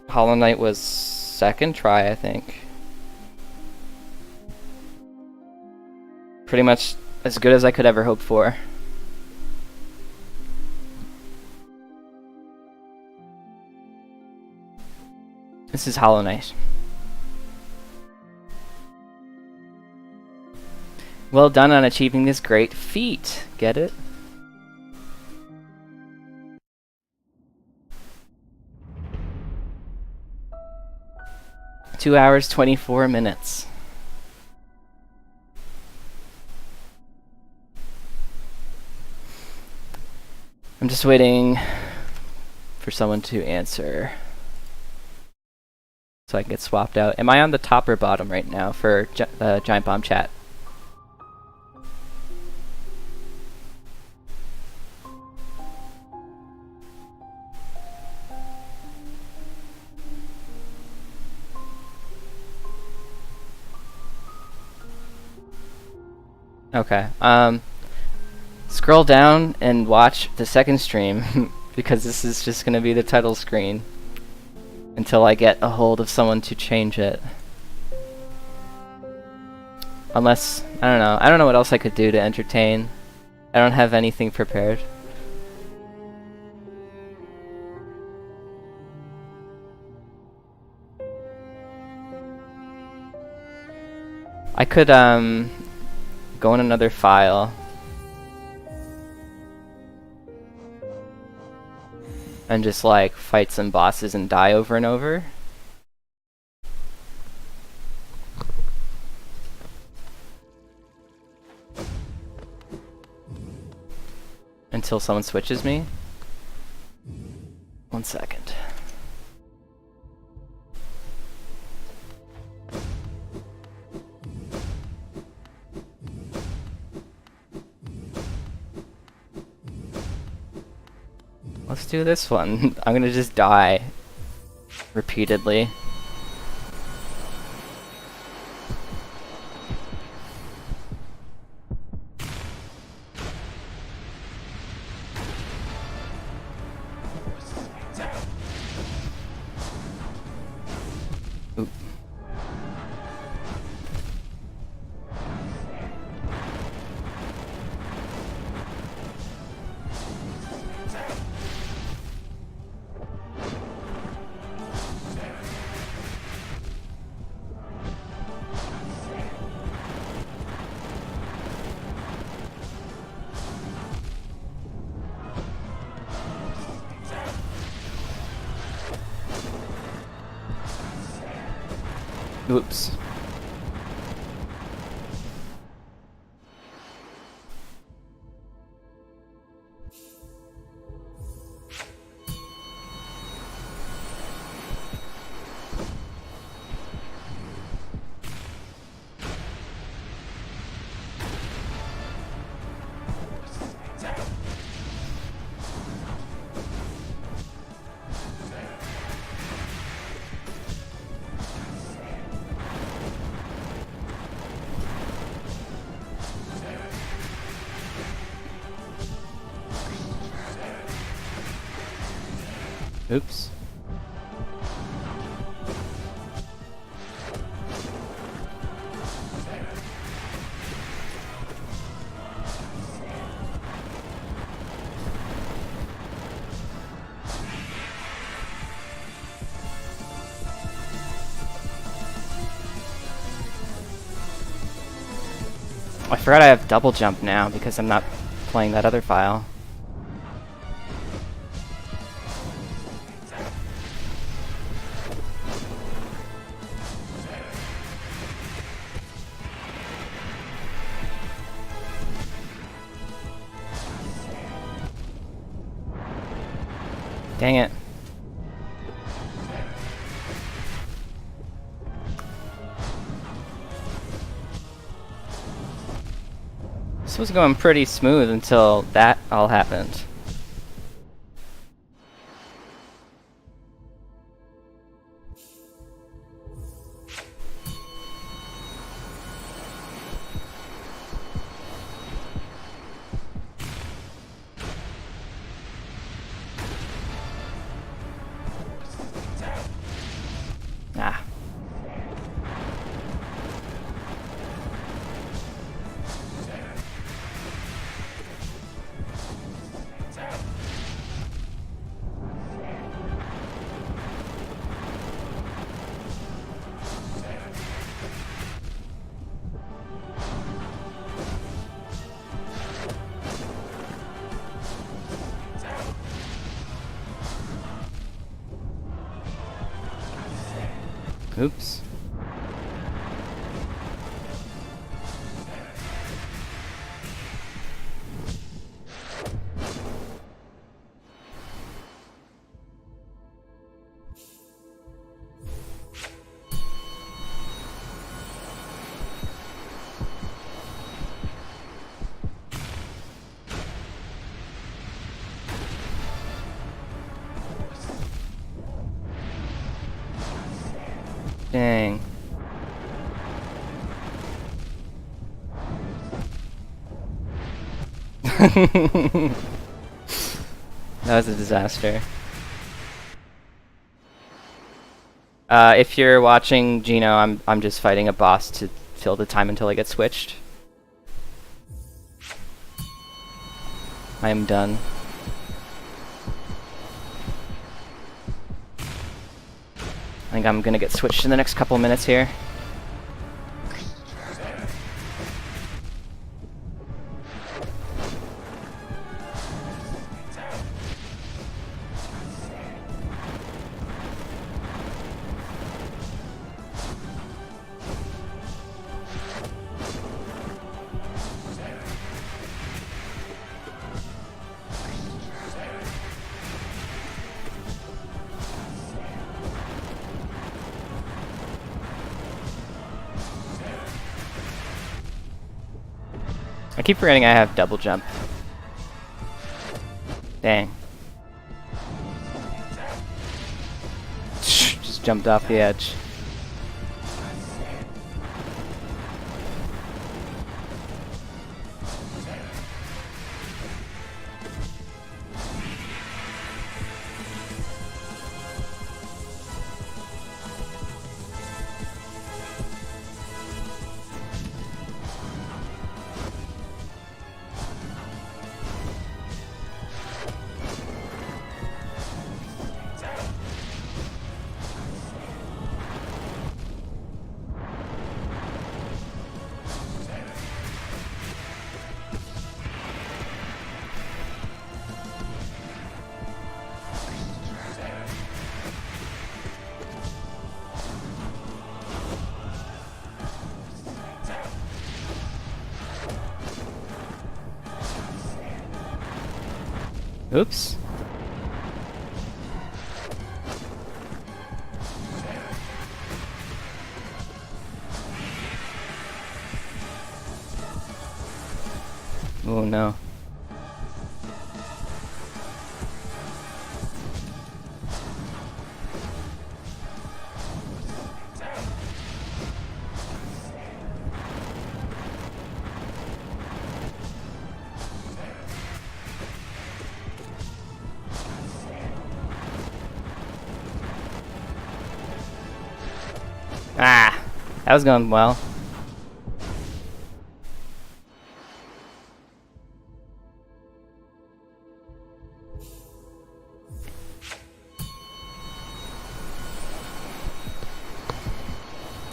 Hollow Knight was second try, I think. Pretty much as good as I could ever hope for. This is Hollow Knight. Well done on achieving this great feat. Get it? Two hours, 24 minutes. I'm just waiting for someone to answer so I can get swapped out. Am I on the top or bottom right now for Giant Bomb chat? Okay, scroll down and watch the second stream because this is just gonna be the title screen until I get a hold of someone to change it. Unless, I don't know what else I could do to entertain. I don't have anything prepared. I could, go in another file and just like fight some bosses and die over and over. Until someone switches me. 1 second. Let's do this one. I'm gonna just die repeatedly. Oop. Oops. Oops. I forgot I have double jump now because I'm not playing that other file. Dang it. This was going pretty smooth until that all happened. Ah. Oops. Dang. That was a disaster. If you're watching Gino, I'm just fighting a boss to fill the time until I get switched. I am done. I think I'm gonna get switched in the next couple minutes here. I keep forgetting I have double jump. Dang. Just jumped off the edge. Oops. Oh no. Ah, that was going well.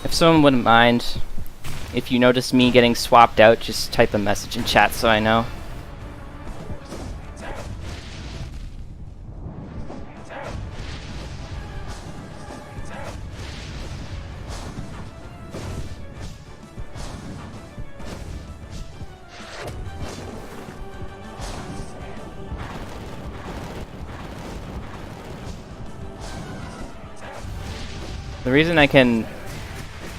If someone wouldn't mind, if you notice me getting swapped out, just type a message in chat so I know. The reason I can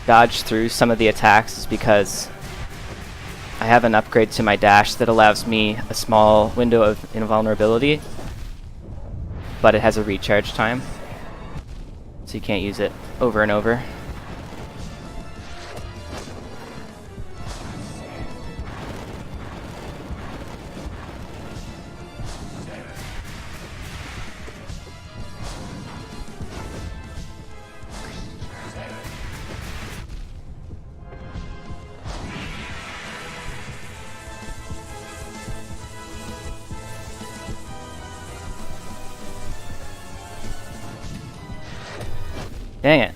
dodge through some of the attacks is because I have an upgrade to my dash that allows me a small window of invulnerability, but it has a recharge time, so you can't use it over and over. Dang it.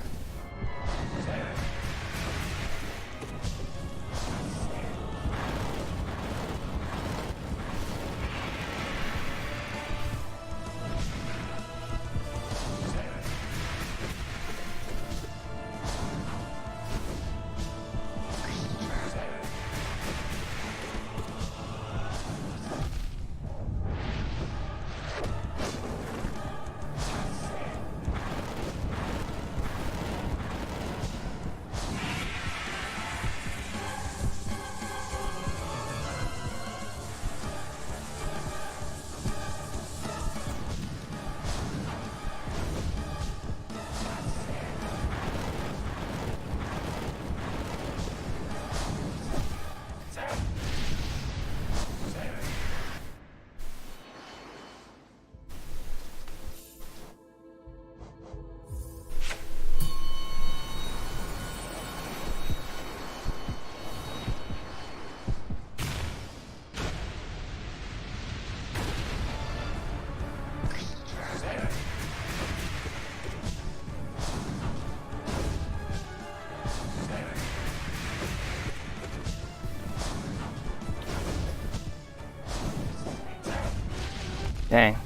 Dang.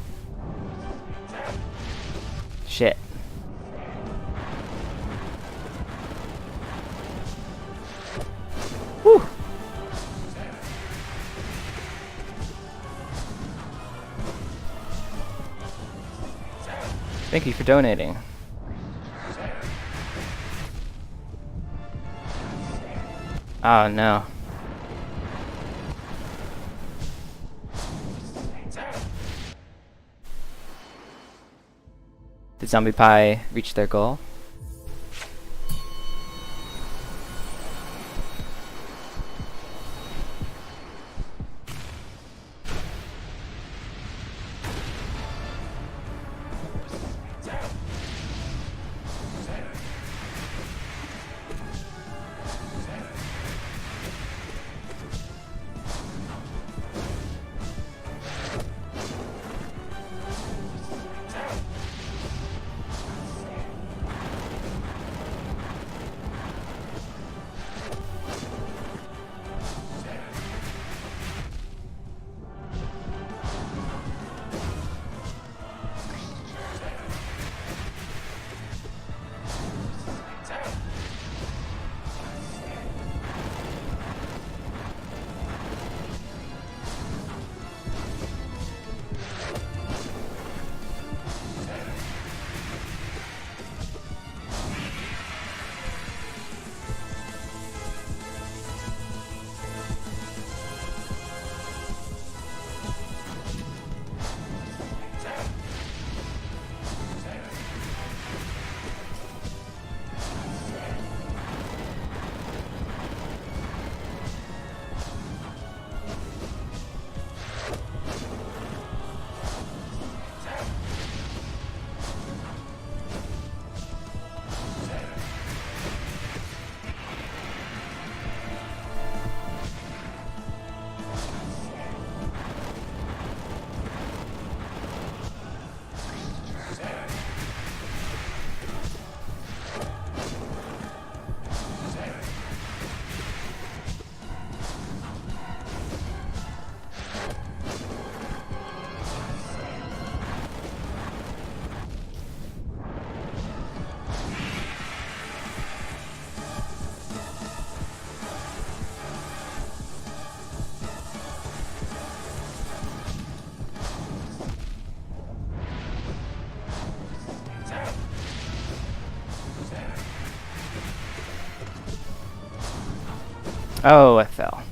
Shit. Whew. Thank you for donating. Oh no. Did Zombie Pie reach their goal? Oh, I fell.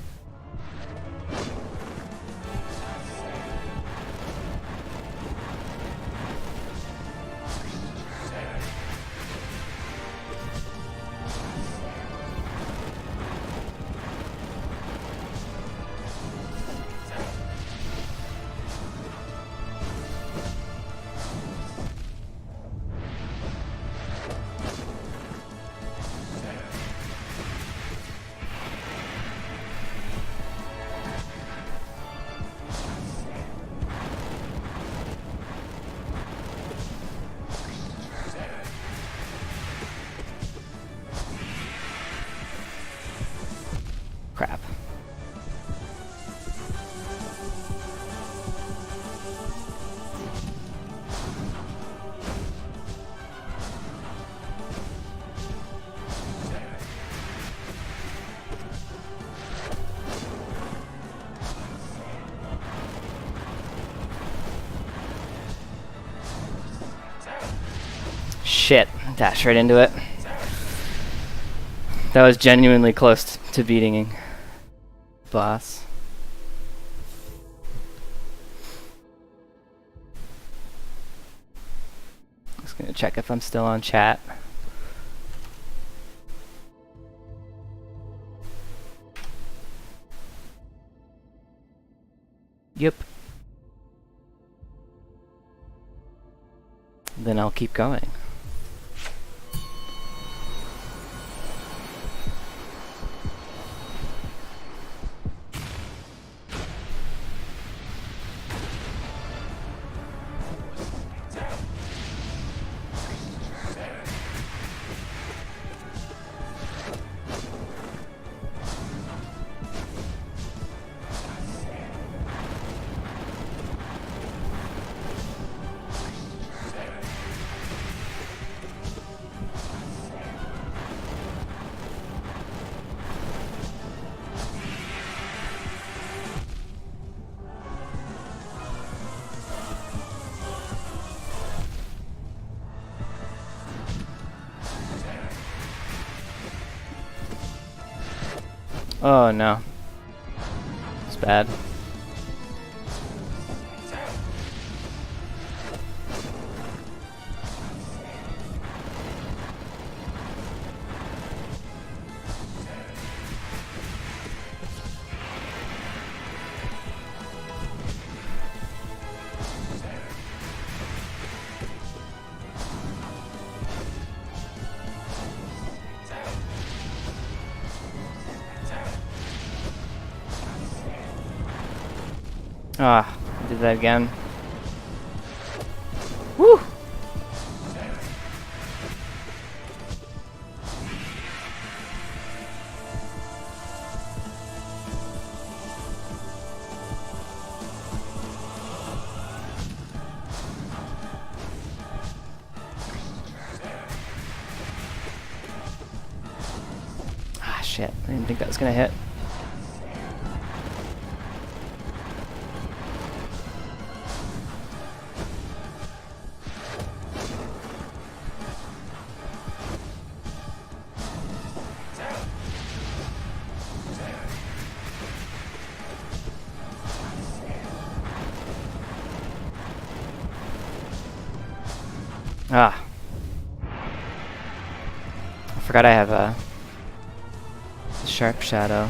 Crap. Shit, dashed right into it. That was genuinely close to beating boss. Just gonna check if I'm still on chat. Yep. Then I'll keep going. Oh no. It's bad. Ah, did that again. Woo! Ah, shit. I didn't think that was gonna hit. Ah. I forgot I have a sharp shadow.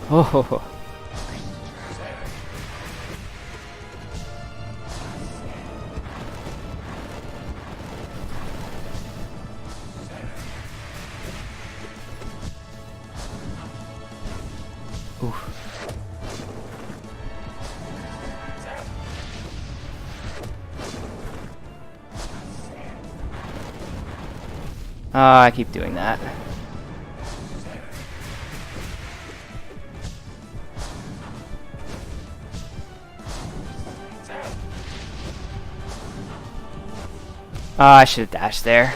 Oh ho ho. Ah, I keep doing that. Ah, I should have dashed there.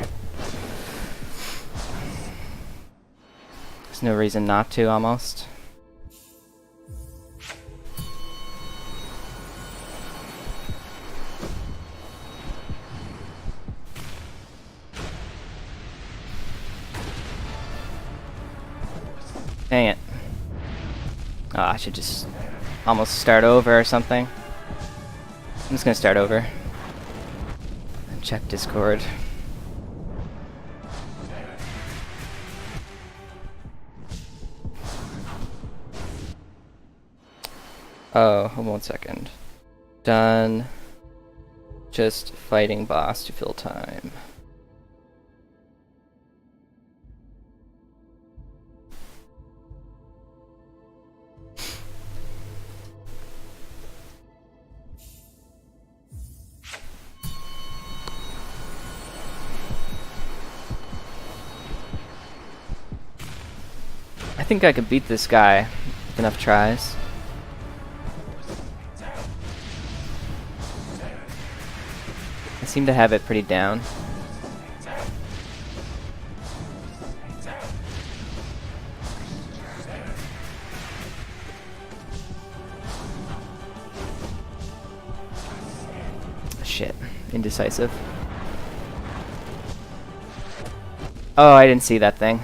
There's no reason not to, almost. Dang it. Oh, I should just almost start over or something. I'm just gonna start over. And check Discord. Oh, hold on 1 second. Done. Just fighting boss to fill time. I think I could beat this guy with enough tries. I seem to have it pretty down. Shit. Indecisive. Oh, I didn't see that thing.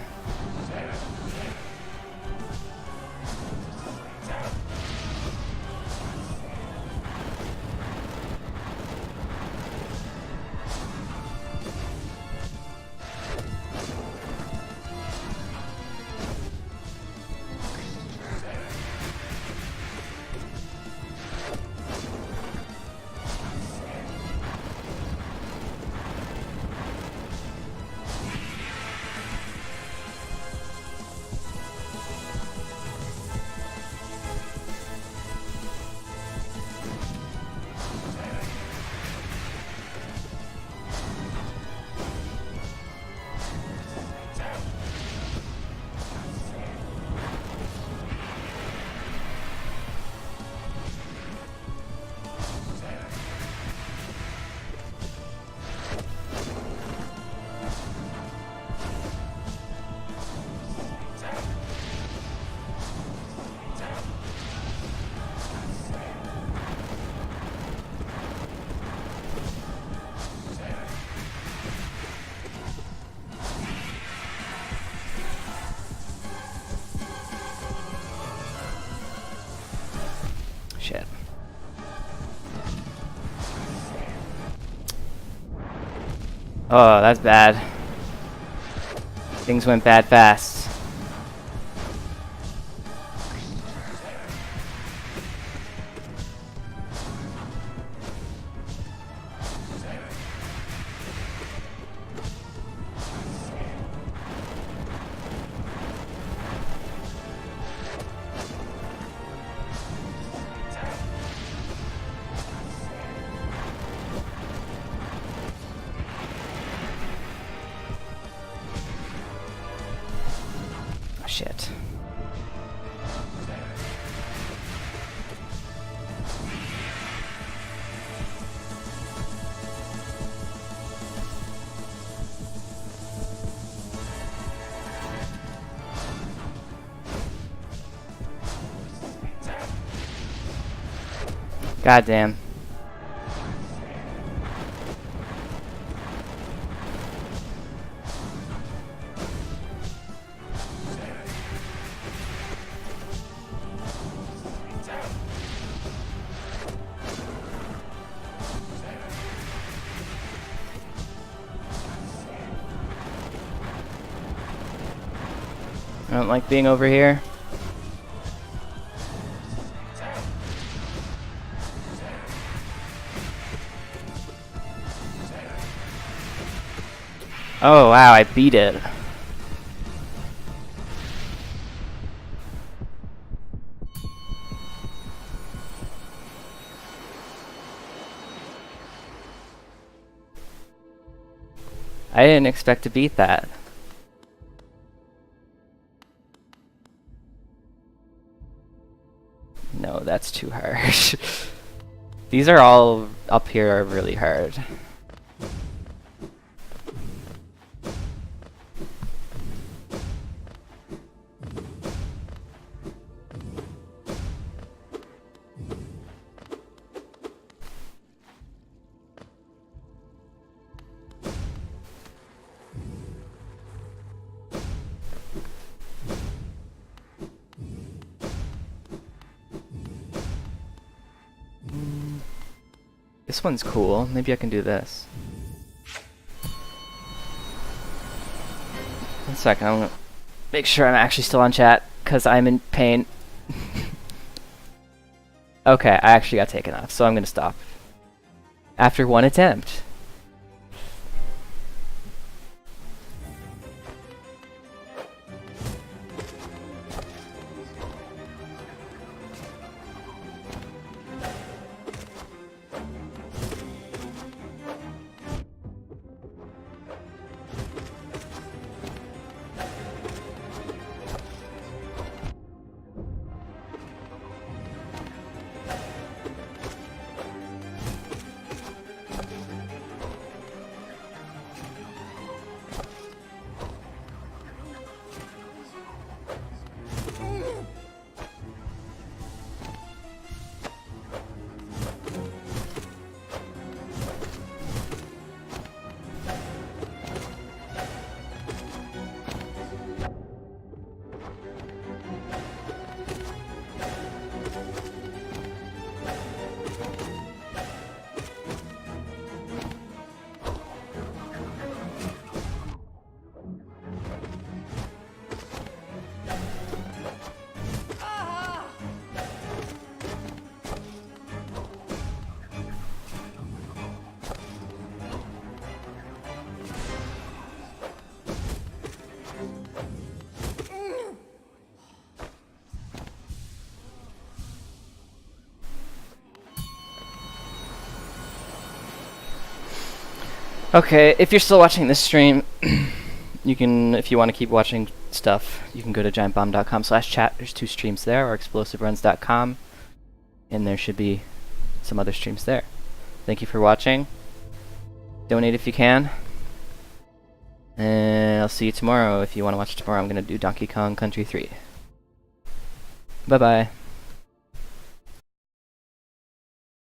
Shit. Oh, that's bad. Things went bad fast. Shit. Goddamn. I don't like being over here. Oh wow, I beat it. I didn't expect to beat that. No, that's too hard. These are all up here are really hard. This one's cool. Maybe I can do this. 1 second, I'm gonna make sure I'm actually still on chat, because I'm in pain. Okay, I actually got taken off, so I'm gonna stop. After 1 attempt. Okay, if you're still watching this stream, you can, if you want to keep watching stuff, you can go to giantbomb.com/chat. There's 2 streams there, or explosiveruns.com, and there should be some other streams there. Thank you for watching. Donate if you can. And I'll see you tomorrow. If you want to watch tomorrow, I'm going to do Donkey Kong Country 3. Bye-bye.